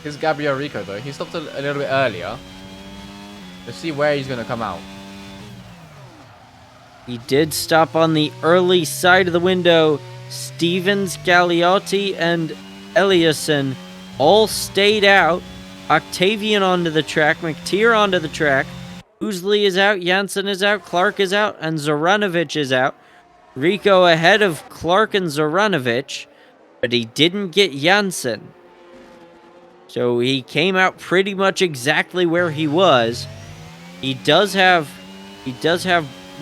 Here's Gabriel Rico though. He stopped a little bit earlier. Let's see where he's going to come out. He did stop on the early side of the window. Stevens, Galliotti, and Eliasson all stayed out. Octavian onto the track. McTeer onto the track. Housley is out, Janssen is out, Clark is out, and Zoranovic is out. Rico ahead of Clark and Zoranovic, but he didn't get Janssen. So he came out pretty much exactly where he was. He does have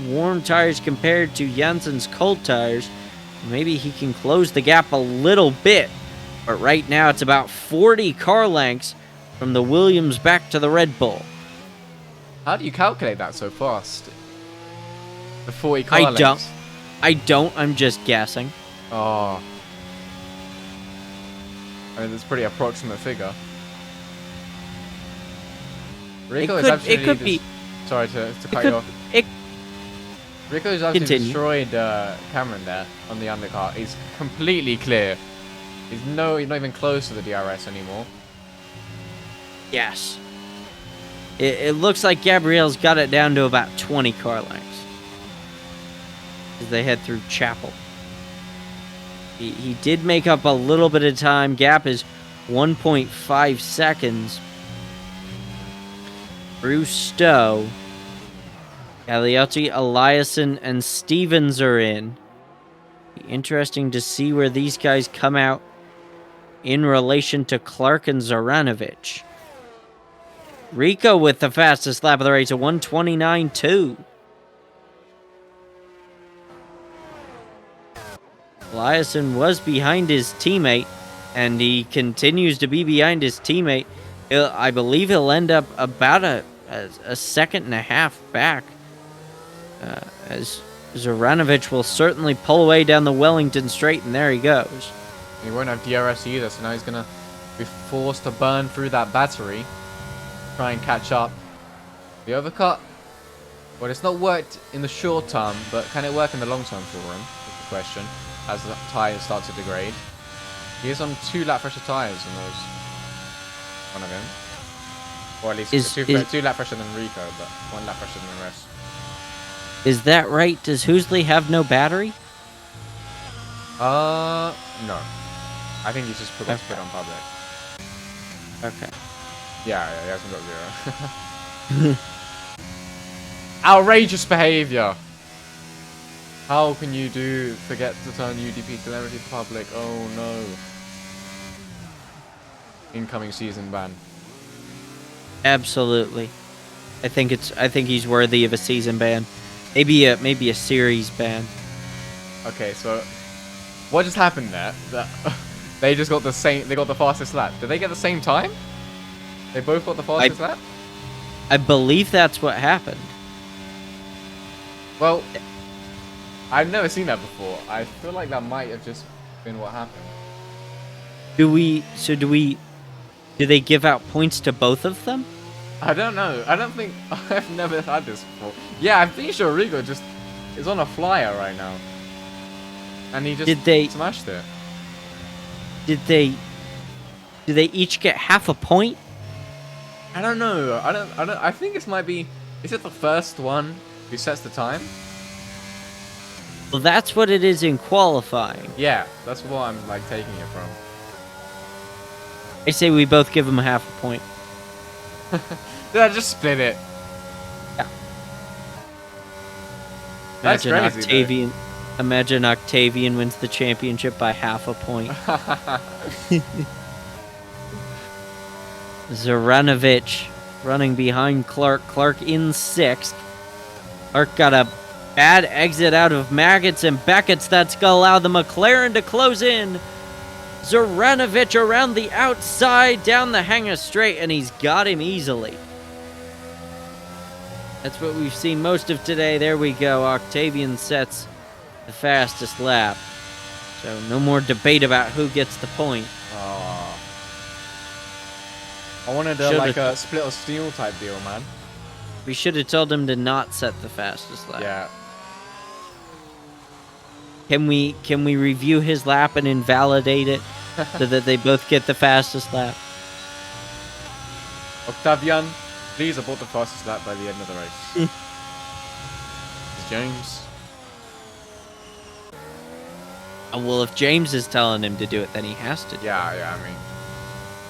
warm tires compared to Janssen's cold tires. Maybe he can close the gap a little bit, but right now it's about 40 car lengths from the Williams back to the Red Bull. How do you calculate that so fast? The 40 car lengths? I don't. I'm just guessing. Oh. I mean, that's a pretty approximate figure. Rico is absolutely... It could be... Sorry to cut you off. Rico's absolutely destroyed Cameron there on the undercut. He's completely clear. He's not even close to the DRS anymore. Yes. It looks like Gabriel's got it down to about 20 car lengths as they head through Chapel. He did make up a little bit of time. Gap is 1.5 seconds. Bruce Stowe, Galliotti, Eliasson, and Stevens are in. Be interesting to see where these guys come out in relation to Clark and Zoranovic. Rico with the fastest lap of the race, a 1:29.2. Eliasson was behind his teammate, and he continues to be behind his teammate. I believe he'll end up about a second and a half back, as Zoranovic will certainly pull away down the Wellington straight, and there he goes. He won't have DRS either, so now he's going to be forced to burn through that battery. Try and catch up. The overcut, well, it's not worked in the short term, but can it work in the long term for him? Is the question, as the tyres start to degrade. He is on 2 lap pressure tyres in those. One of him. Or at least 2 lap pressure than Rico, but 1 lap pressure than the rest. Is that right? Does Housley have no battery? No. I think he's just forgot to put it on public. Okay. Yeah, he hasn't got 0. Outrageous behavior. How can you forget to turn UDP telemetry public? Oh no. Incoming season ban. Absolutely. I think he's worthy of a season ban. Maybe a series ban. Okay, so what just happened there? They just got they got the fastest lap. Did they get the same time? They both got the fastest lap? I believe that's what happened. Well, I've never seen that before. I feel like that might have just been what happened. Do they give out points to both of them? I don't know. I don't think... I've never had this before. Yeah, I'm pretty sure Rigo just is on a flyer right now. And he just smashed it. Do they each get half a point? I don't know. I think this might be... Is it the first one who sets the time? Well, that's what it is in qualifying. Yeah, that's what I'm taking it from. I say we both give them half a point. Yeah, just split it. Yeah. That's Imagine crazy, Octavian. Imagine Octavian wins the championship by half a point. Zaranovic running behind Clark. Clark in 6th. Clark got a bad exit out of Maggots and Beckett's. That's going to allow the McLaren to close in. Zaranovic around the outside, down the hanger straight, and he's got him easily. That's what we've seen most of today. There we go. Octavian sets the fastest lap. So no more debate about who gets the point. Oh. I wanted like a split or steal type deal, man. We should have told him to not set the fastest lap. Yeah. Can we review his lap and invalidate it so that they both get the fastest lap? Octavian, please abort the fastest lap by the end of the race. James. Well, if James is telling him to do it, then he has to do it. Yeah, I mean,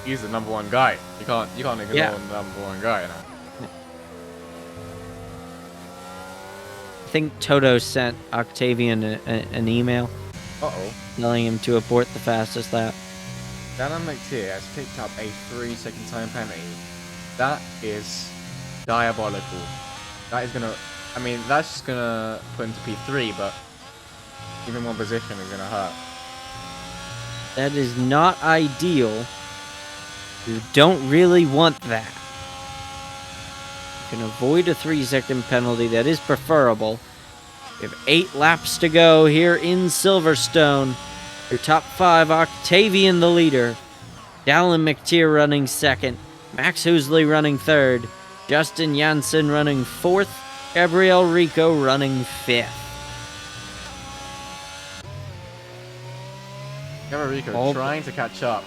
he's the #1 guy. You can't ignore the #1 guy, you know. I think Toto sent Octavian an email telling him to abort the fastest lap. Dynamic Tier has picked up a 3-second time penalty. That is diabolical. That is gonna, I mean, that's just gonna put into P3, but even more position is gonna hurt. That is not ideal. You don't really want that. You can avoid a 3-second penalty. That is preferable. We have 8 laps to go here in Silverstone. Your top 5, Octavian the leader. Dallin McTeer running 2nd. Max Husley running 3rd. Justin Janssen running 4th. Gabriel Rico running 5th. Gabriel Rico trying to catch up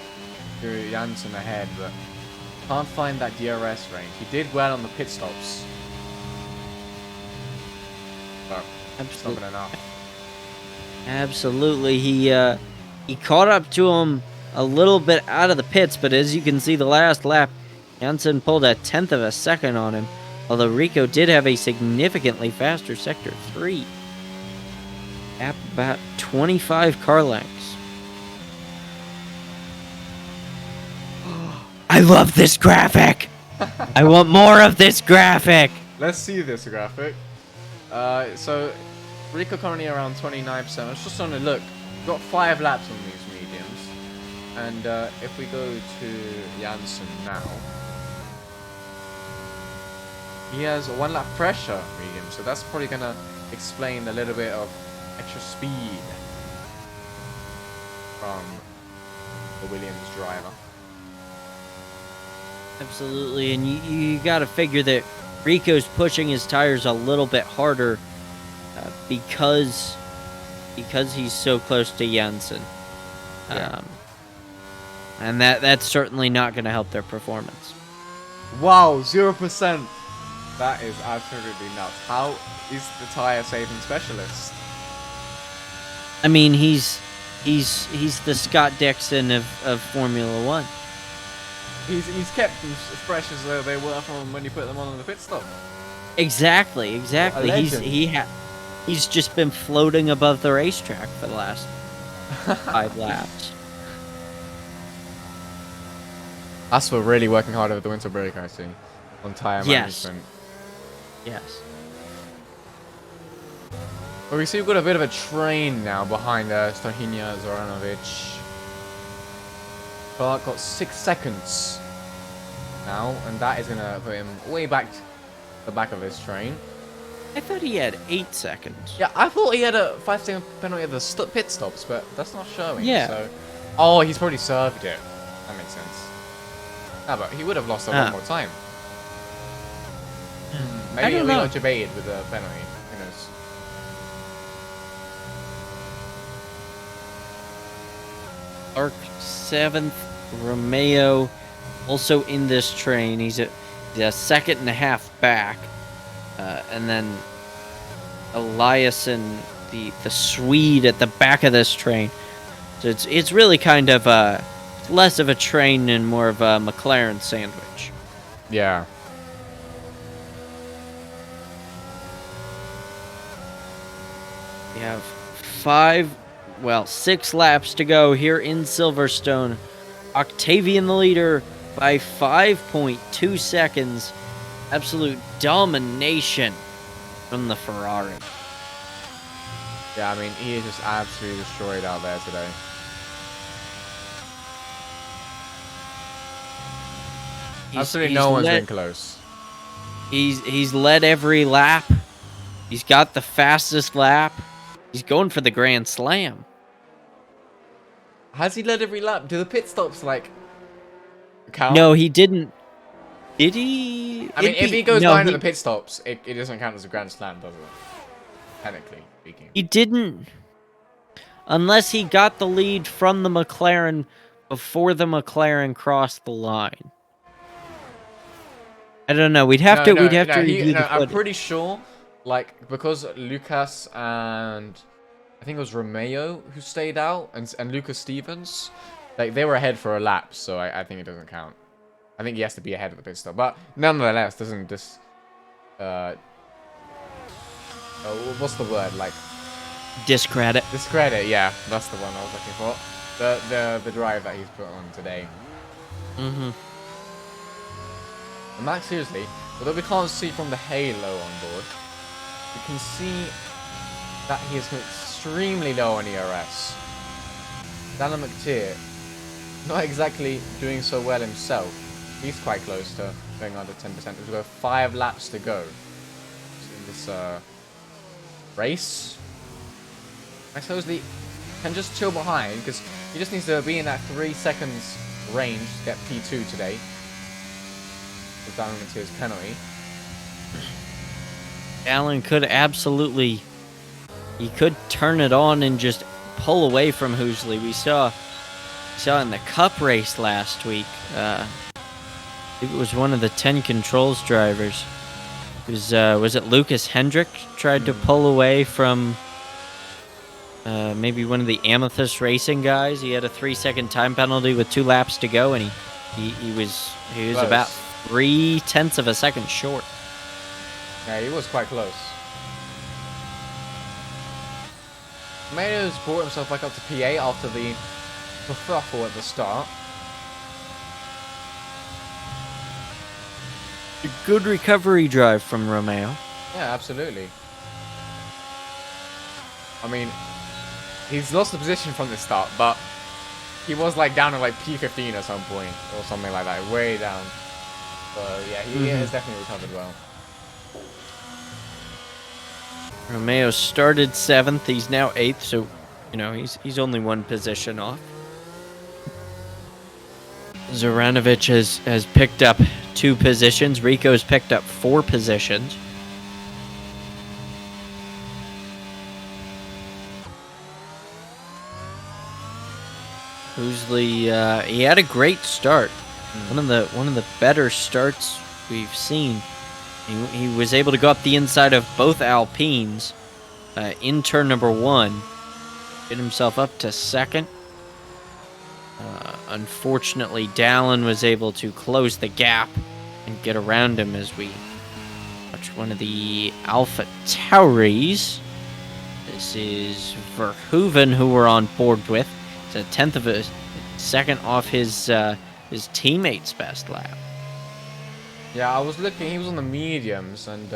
to Janssen ahead, but can't find that DRS range. He did well on the pit stops, but it's not been enough. Absolutely. He caught up to him a little bit out of the pits, but as you can see, the last lap, Janssen pulled a 1/10 of a second on him, although Rico did have a significantly faster Sector 3 at about 25 car lengths. I love this graphic! I want more of this graphic! Let's see this graphic. So Rico currently around 29%. I was just on a look. We've got 5 laps on these mediums, and if we go to Janssen now, he has a 1 lap pressure medium, so that's probably gonna explain a little bit of extra speed from the Williams driver. Absolutely, and you got to figure that Rico's pushing his tires a little bit harder because he's so close to Janssen. Yeah. And that's certainly not going to help their performance. Wow, 0%. That is absolutely nuts. How is the tire saving specialist? I mean, he's the Scott Dixon of Formula One. He's kept them as fresh as they were from when you put them on the pit stop. Exactly. What a legend. He's just been floating above the racetrack for the last 5 laps. Us were really working hard over the winter break, I see, on tire management. Yes. But we see we've got a bit of a train now behind Stohinia Zoranovic. Clark got 6 seconds now, and that is going to put him way back to the back of his train. I thought he had 8 seconds. Yeah, I thought he had a 5-second penalty at the pit stops, but that's not showing. Yeah. So, oh, he's probably served it. That makes sense. Ah, but he would have lost a lot more time. Maybe we got debated with the penalty. Who knows? Clark 7th, Romeo also in this train. He's a 2.5 back, and then Eliasson, the Swede, at the back of this train. So it's really kind of less of a train and more of a McLaren sandwich. Yeah. We have 6 laps to go here in Silverstone. Octavian the leader by 5.2 seconds. Absolute domination from the Ferrari. Yeah, I mean, he is just absolutely destroyed out there today. Absolutely no one's been close. He's led every lap. He's got the fastest lap. He's going for the Grand Slam. Has he led every lap? Do the pit stops, like, count? No, he didn't. Did he? I mean, if he goes behind at the pit stops, it doesn't count as a Grand Slam, does it? Technically speaking. He didn't. Unless he got the lead from the McLaren before the McLaren crossed the line. I don't know. We'd have to review the I'm footage. pretty sure, like, because Lucas and I think it was Romeo who stayed out, and Lucas Stevens, like, they were ahead for a lap, so I think it doesn't count. I think he has to be ahead of the pit stop, but nonetheless, doesn't just what's the word, like, Discredit. discredit? Yeah, that's the one I was looking for. The drive that he's put on today. Mm-hmm. And Max, seriously, although we can't see from the halo on board, you can see that he is extremely low on ERS. Daniel McTeer, not exactly doing so well himself. He's quite close to going under 10%. We've got 5 laps to go in this race. Max Hosley can just chill behind because he just needs to be in that 3 seconds range to get P2 today. Daniel McTeer's penalty. Allen could absolutely... He could turn it on and just pull away from Hosley. We saw in the Cup race last week. I think it was one of the 10 controls drivers. It was it Lucas Hendrick tried to pull away from maybe one of the Amethyst Racing guys. He had a 3-second time penalty with 2 laps to go, and he was Close. about 0.3 of a second short. Yeah, he was quite close. Mayo's brought himself back up to P8 after the kerfuffle at the start. A good recovery drive from Romeo. Yeah, absolutely. I mean, he's lost the position from the start, but he was like down at like P15 at some point or something like that, way down. So yeah, he has definitely recovered well. Romeo started 7th. He's now 8th, so you know he's only 1 position off. Zoranovic has picked up 2 positions. Rico's picked up 4 positions. Hosley, he had a great start. One of the better starts we've seen. He was able to go up the inside of both Alpines in turn number 1. Get himself up to 2nd. Unfortunately, Dallin was able to close the gap and get around him as we watch one of the Alpha Tauris. This is Verhoeven, who we're on board with. It's a 10th of a second off his teammate's best lap. Yeah, I was looking, he was on the mediums and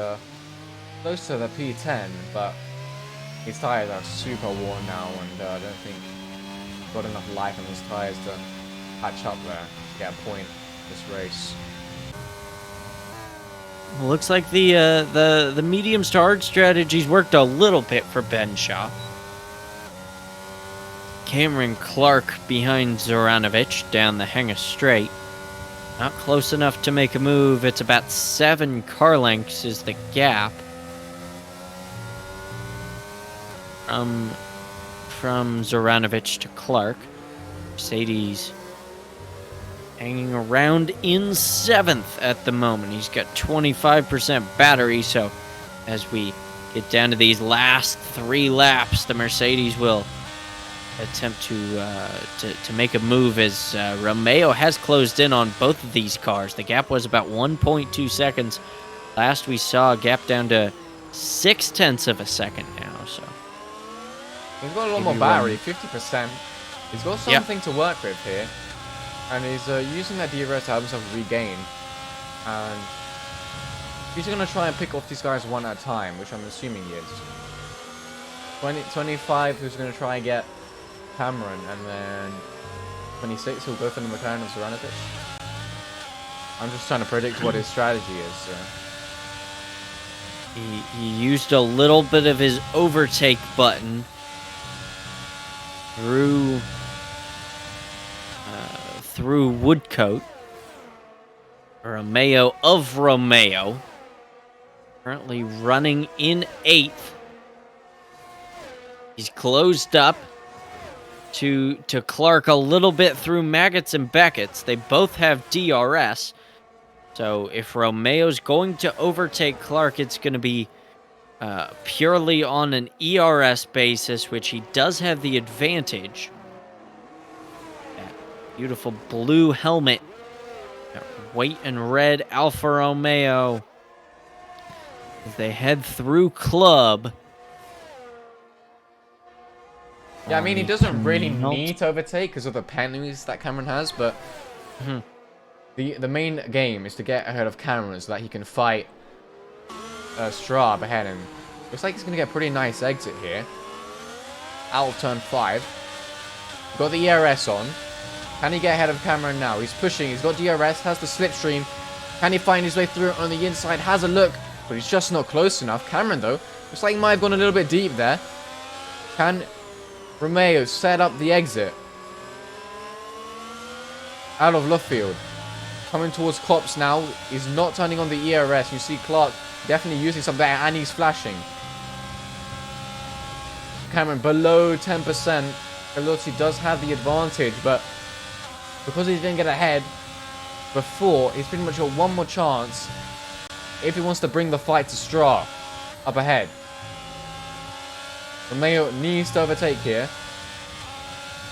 close to the P10, but his tyres are super worn now, and I don't think he's got enough life in his tyres to catch up there to get a point this race. Well, looks like the mediums to hard strategies worked a little bit for Ben Shaw. Cameron Clark behind Zoranovic down the Hangar Straight. Not close enough to make a move. It's about 7 car lengths is the gap. From Zoranovic to Clark. Mercedes hanging around in 7th at the moment. He's got 25% battery, so as we get down to these last 3 laps, the Mercedes will attempt to make a move as Romeo has closed in on both of these cars. The gap was about 1.2 seconds. Last we saw a gap down to 0.6 of a second now. So he's got a lot more battery, 50%. He's got something to work with here, and he's using that DRS to help himself regain. And he's going to try and pick off these guys one at a time, which I'm assuming he is. 25, who's going to try and get Cameron, and then 26, who'll go for the McLaren of Zoranovic. I'm just trying to predict what his strategy is. So. He used a little bit of his overtake button through Woodcote. Romeo of Romeo, currently running in 8th. He's closed up to Clark a little bit through Maggots and Beckett's. They both have DRS. So if Romeo's going to overtake Clark, it's going to be purely on an ERS basis, which he does have the advantage. That beautiful blue helmet. That white and red Alfa Romeo. As they head through Club. Yeah, I mean, he doesn't really need to overtake because of the penalties that Cameron has, but the main game is to get ahead of Cameron so that he can fight Straub ahead. And looks like he's going to get a pretty nice exit here. Out of turn 5. Got the ERS on. Can he get ahead of Cameron now? He's pushing. He's got DRS, has the slipstream. Can he find his way through on the inside? Has a look, but he's just not close enough. Cameron, though, looks like he might have gone a little bit deep there. Can Romeo set up the exit out of left field? Coming towards Kops now. He's not turning on the ERS. You see Clark definitely using some there, and he's flashing. Cameron below 10%. Veloci does have the advantage, but because he didn't get ahead before, he's pretty much got one more chance if he wants to bring the fight to Straw up ahead. Romeo needs to overtake here.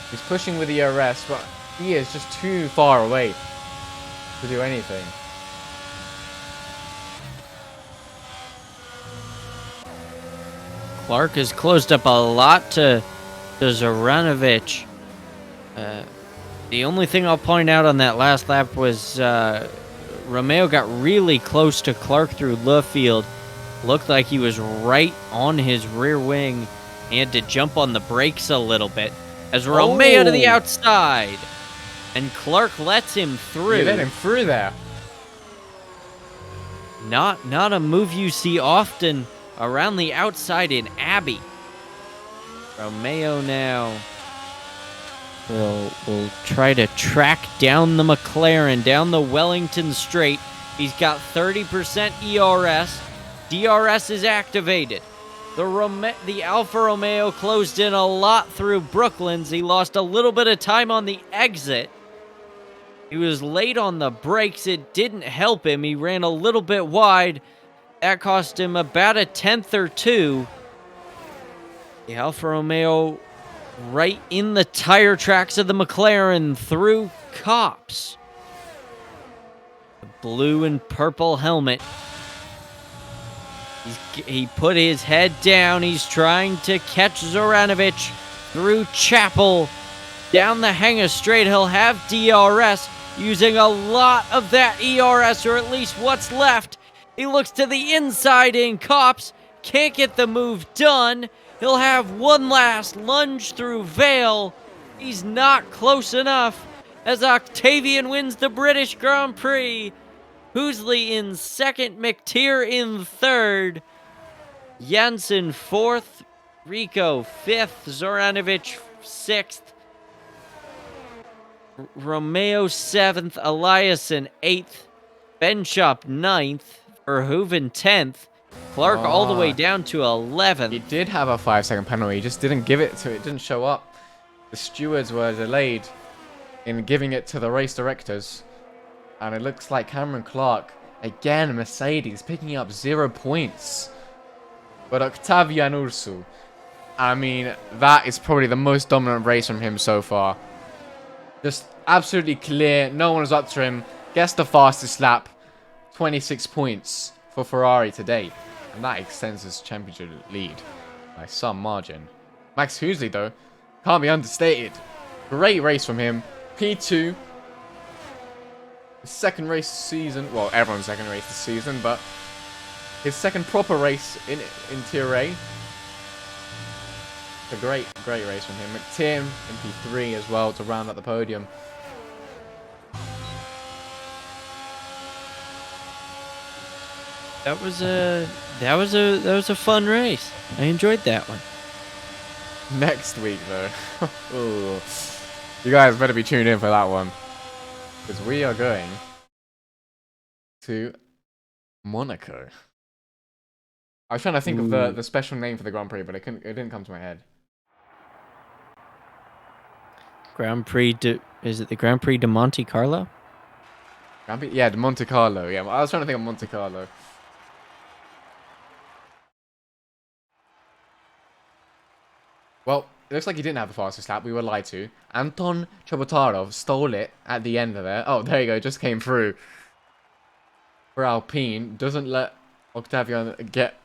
He's pushing with the ERS, but he is just too far away to do anything. Clark has closed up a lot to Zoranovic. The only thing I'll point out on that last lap was Romeo got really close to Clark through left field. Looked like he was right on his rear wing. He had to jump on the brakes a little bit. As Romeo to the outside. And Clark lets him through. You let him through there. Not a move you see often around the outside in Abbey. Romeo now will try to track down the McLaren, down the Wellington straight. He's got 30% ERS. DRS is activated. The Alfa Romeo closed in a lot through Brooklands. He lost a little bit of time on the exit. He was late on the brakes. It didn't help him. He ran a little bit wide. That cost him about a 10th or 2. The Alfa Romeo right in the tire tracks of the McLaren through Kops. The blue and purple helmet. He put his head down. He's trying to catch Zoranovic through Chapel. Down the hangar straight. He'll have DRS. Using a lot of that ERS, or at least what's left. He looks to the inside in Kops. Can't get the move done. He'll have one last lunge through Vale. He's not close enough as Octavian wins the British Grand Prix. Huxley in second, McTeer in third. Jensen fourth, Rico fifth, Zoranovic sixth. Romeo 7th, Eliasson 8th, Benchop 9th, Verhoeven 10th, Clark all the way down to 11th. He did have a 5-second penalty, he just didn't give it to it, didn't show up. The stewards were delayed in giving it to the race directors. And it looks like Cameron Clark, again Mercedes, picking up 0 points. But Octavian Ursu I mean, that is probably the most dominant race from him so far. Just absolutely clear. No one was up to him. Gets the fastest lap. 26 points for Ferrari today. And that extends his championship lead by some margin. Max Husley, though, can't be understated. Great race from him. P2. His second race this season. Well, everyone's second race this season, but his second proper race in Tier A. A great race from him. McTier in P3 as well to round out the podium. That was a fun race. I enjoyed that one. Next week, though. Ooh. You guys better be tuned in for that one. Because we are going to Monaco. I was trying to think of the special name for the Grand Prix, but it didn't come to my head. Is it the Grand Prix de Monte Carlo? Grand Prix? Yeah, de Monte Carlo. Yeah, I was trying to think of Monte Carlo. Well, it looks like he didn't have the fastest lap. We were lied to. Anton Chobotarov stole it at the end of there. Oh, there you go. Just came through. For Alpine. Doesn't let Octavian get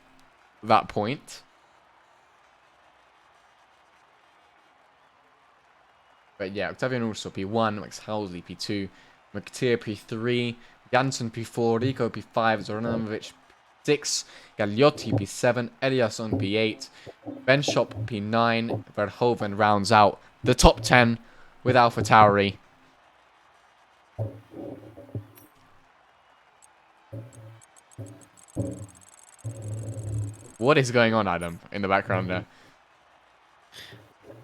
that point. But yeah, Octavian also P1, Max Housley P2, McTier P3, Janssen P4, Rico P5, Zoranovic P6, Gagliotti P7, Elias on P8, Benchop P9, Verhoeven rounds out the top 10 with AlphaTauri. What is going on, Adam, in the background there?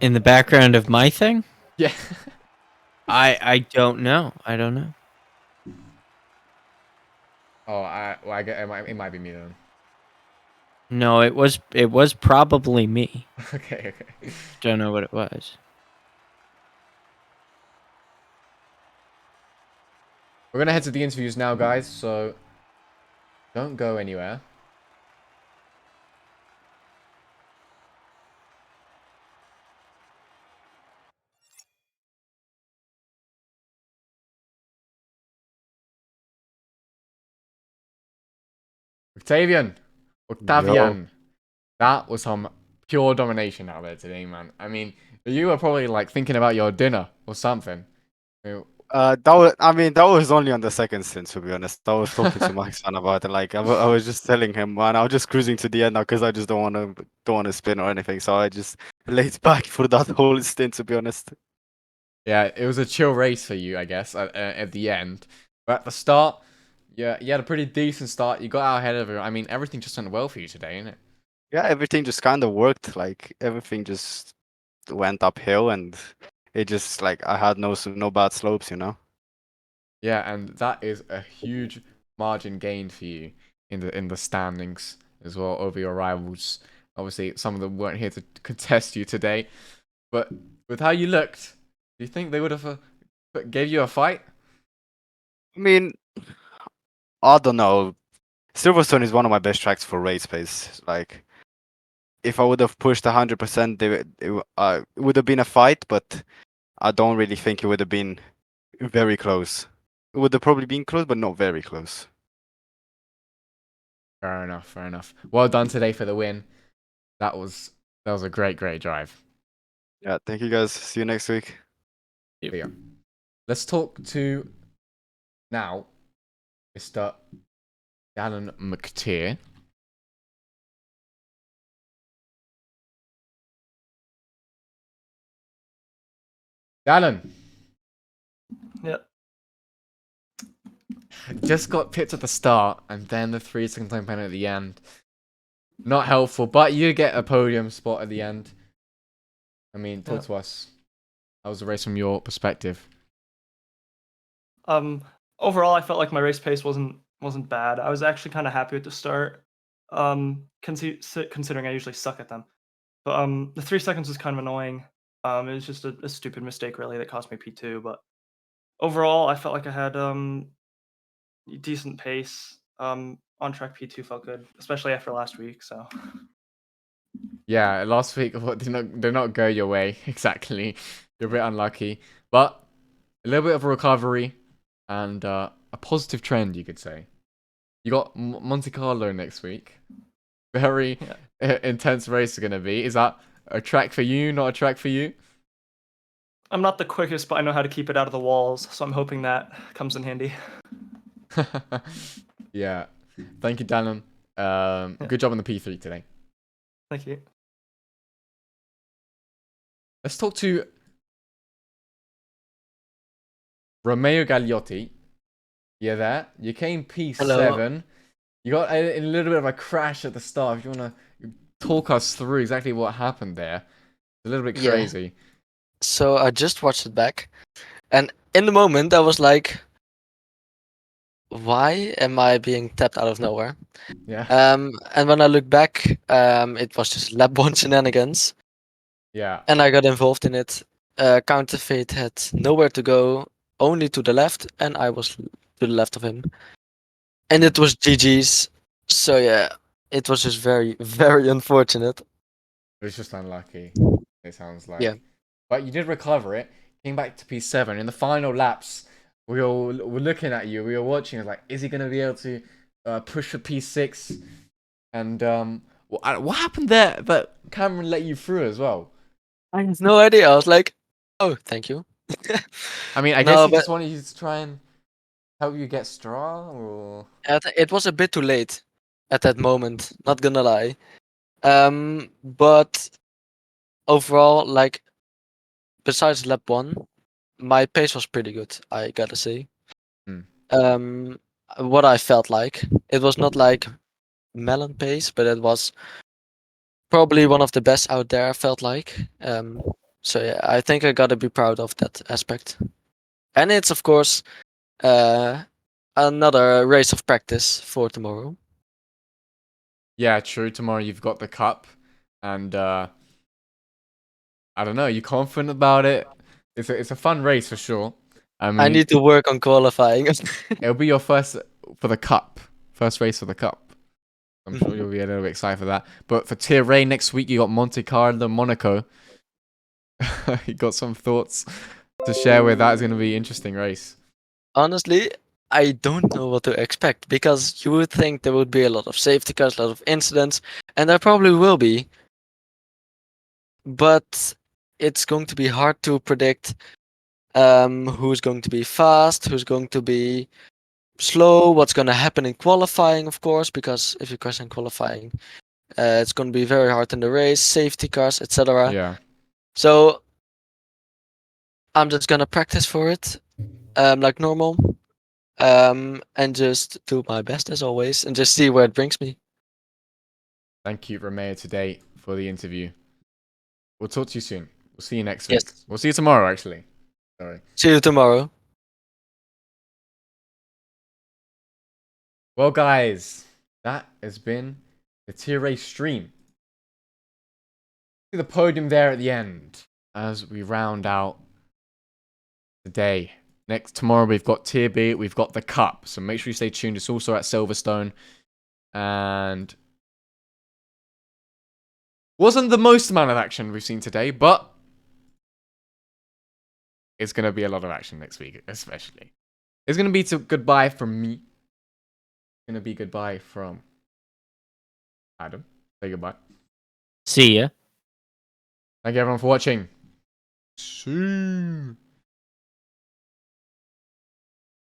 In the background of my thing? Yeah. I don't know. I don't know. Oh, I get it might be me then. No, it was probably me. Okay. Don't know what it was. We're gonna head to the interviews now, guys, so don't go anywhere. Octavian! Yo. That was some pure domination out there today, man. I mean, you were probably like thinking about your dinner or something. That was only on the second stint, to be honest. I was talking to my son about it. Like I was just telling him, man, I was just cruising to the end now because I just don't want to spin or anything. So I just laid back for that whole stint, to be honest. Yeah, it was a chill race for you, I guess, at the end. But at the start, yeah, you had a pretty decent start. You got out ahead of it. I mean, everything just went well for you today, innit? Yeah, everything just kind of worked. Like everything just went uphill, and it just like I had no bad slopes, you know. Yeah, and that is a huge margin gain for you in the standings as well over your rivals. Obviously, some of them weren't here to contest you today, but with how you looked, do you think they would have gave you a fight? I mean, I don't know. Silverstone is one of my best tracks for race pace. Like, if I would have pushed 100%, it would have been a fight, but I don't really think it would have been very close. It would have probably been close, but not very close. Fair enough, fair enough. Well done today for the win. That was a great drive. Yeah, thank you guys. See you next week. Yeah. Let's talk to now Mr. Alan McTier. Alan. Yep. Just got pipped at the start, and then the 3-second time penalty at the end. Not helpful, but you get a podium spot at the end. I mean, talk to us. How was the race from your perspective? Overall, I felt like my race pace wasn't bad. I was actually kind of happy with the start, considering I usually suck at them. But the 3 seconds was kind of annoying. It was just a stupid mistake, really, that cost me P2. But overall, I felt like I had decent pace. On track P2 felt good, especially after last week. So Yeah, last week did not go your way exactly. You're a bit unlucky, but a little bit of a recovery and a positive trend, you could say. You got Monte Carlo next week. Very intense race is going to be. Is that a track for you? Not a track for you? I'm not the quickest, but I know how to keep it out of the walls, so I'm hoping that comes in handy. Yeah. Thank you, Dallin. Good job on the P3 today. Thank you. Let's talk to Romeo Gagliotti. You there? You came P7. Hello. You got a little bit of a crash at the start. If you want to talk us through exactly what happened there. It's a little bit Yeah. crazy. So I just watched it back, and in the moment I was like, "Why am I being tapped out of nowhere?" Yeah. And when I look back, it was just lap one shenanigans, Yeah. and I got involved in it. Counterfeit had nowhere to go, only to the left, and I was to the left of him, and it was GG's. So yeah, it was just very, very unfortunate. It was just unlucky, it sounds Yeah. like. But you did recover it. Came back to P7. In the final laps, we all were looking at you. We were watching. I was like, is he going to be able to push for P6? And what happened there that Cameron let you through as well? I have no idea. I was like, "Oh, thank you." I mean, I guess No, he but just wanted you to try and help you get straw, or... it was a bit too late at that moment, not gonna lie. But overall, like, besides lap one, my pace was pretty good, I gotta say. Hmm. What I felt like, it was not like melon pace, but it was probably one of the best out there, I felt like. So yeah, I think I gotta be proud of that aspect. And it's, of course, uh, another race of practice for tomorrow. Yeah, true. Tomorrow you've got the cup, and I don't know. Are you confident about it? It's a fun race for sure. I I mean, need to work on qualifying. it'll be your first for the cup, first race for the cup. I'm sure you'll be a little bit excited for that. But for Tier Ray next week, you got Monte Carlo, Monaco. You got some thoughts to share with that? Is going to be an interesting race. Honestly, I don't know what to expect because you would think there would be a lot of safety cars, a lot of incidents, and there probably will be. But it's going to be hard to predict who's going to be fast, who's going to be slow, what's going to happen in qualifying, of course, because if you crash in qualifying, it's going to be very hard in the race, safety cars, etc. Yeah. So I'm just going to practice for it like normal. And just do my best as always, and just see where it brings me. Thank you, Romeo, today for the interview. We'll talk to you soon. We'll see you next week. Yes. We'll see you tomorrow, actually. Sorry. See you tomorrow. Well, guys, that has been the Tier A stream. See the podium there at the end as we round out the day. Tomorrow we've got Tier B, we've got the Cup. So make sure you stay tuned. It's also at Silverstone. And wasn't the most amount of action we've seen today, but it's going to be a lot of action next week, especially. It's going to be goodbye from me. It's going to be goodbye from Adam. Say goodbye. See ya. Thank you everyone for watching. See you.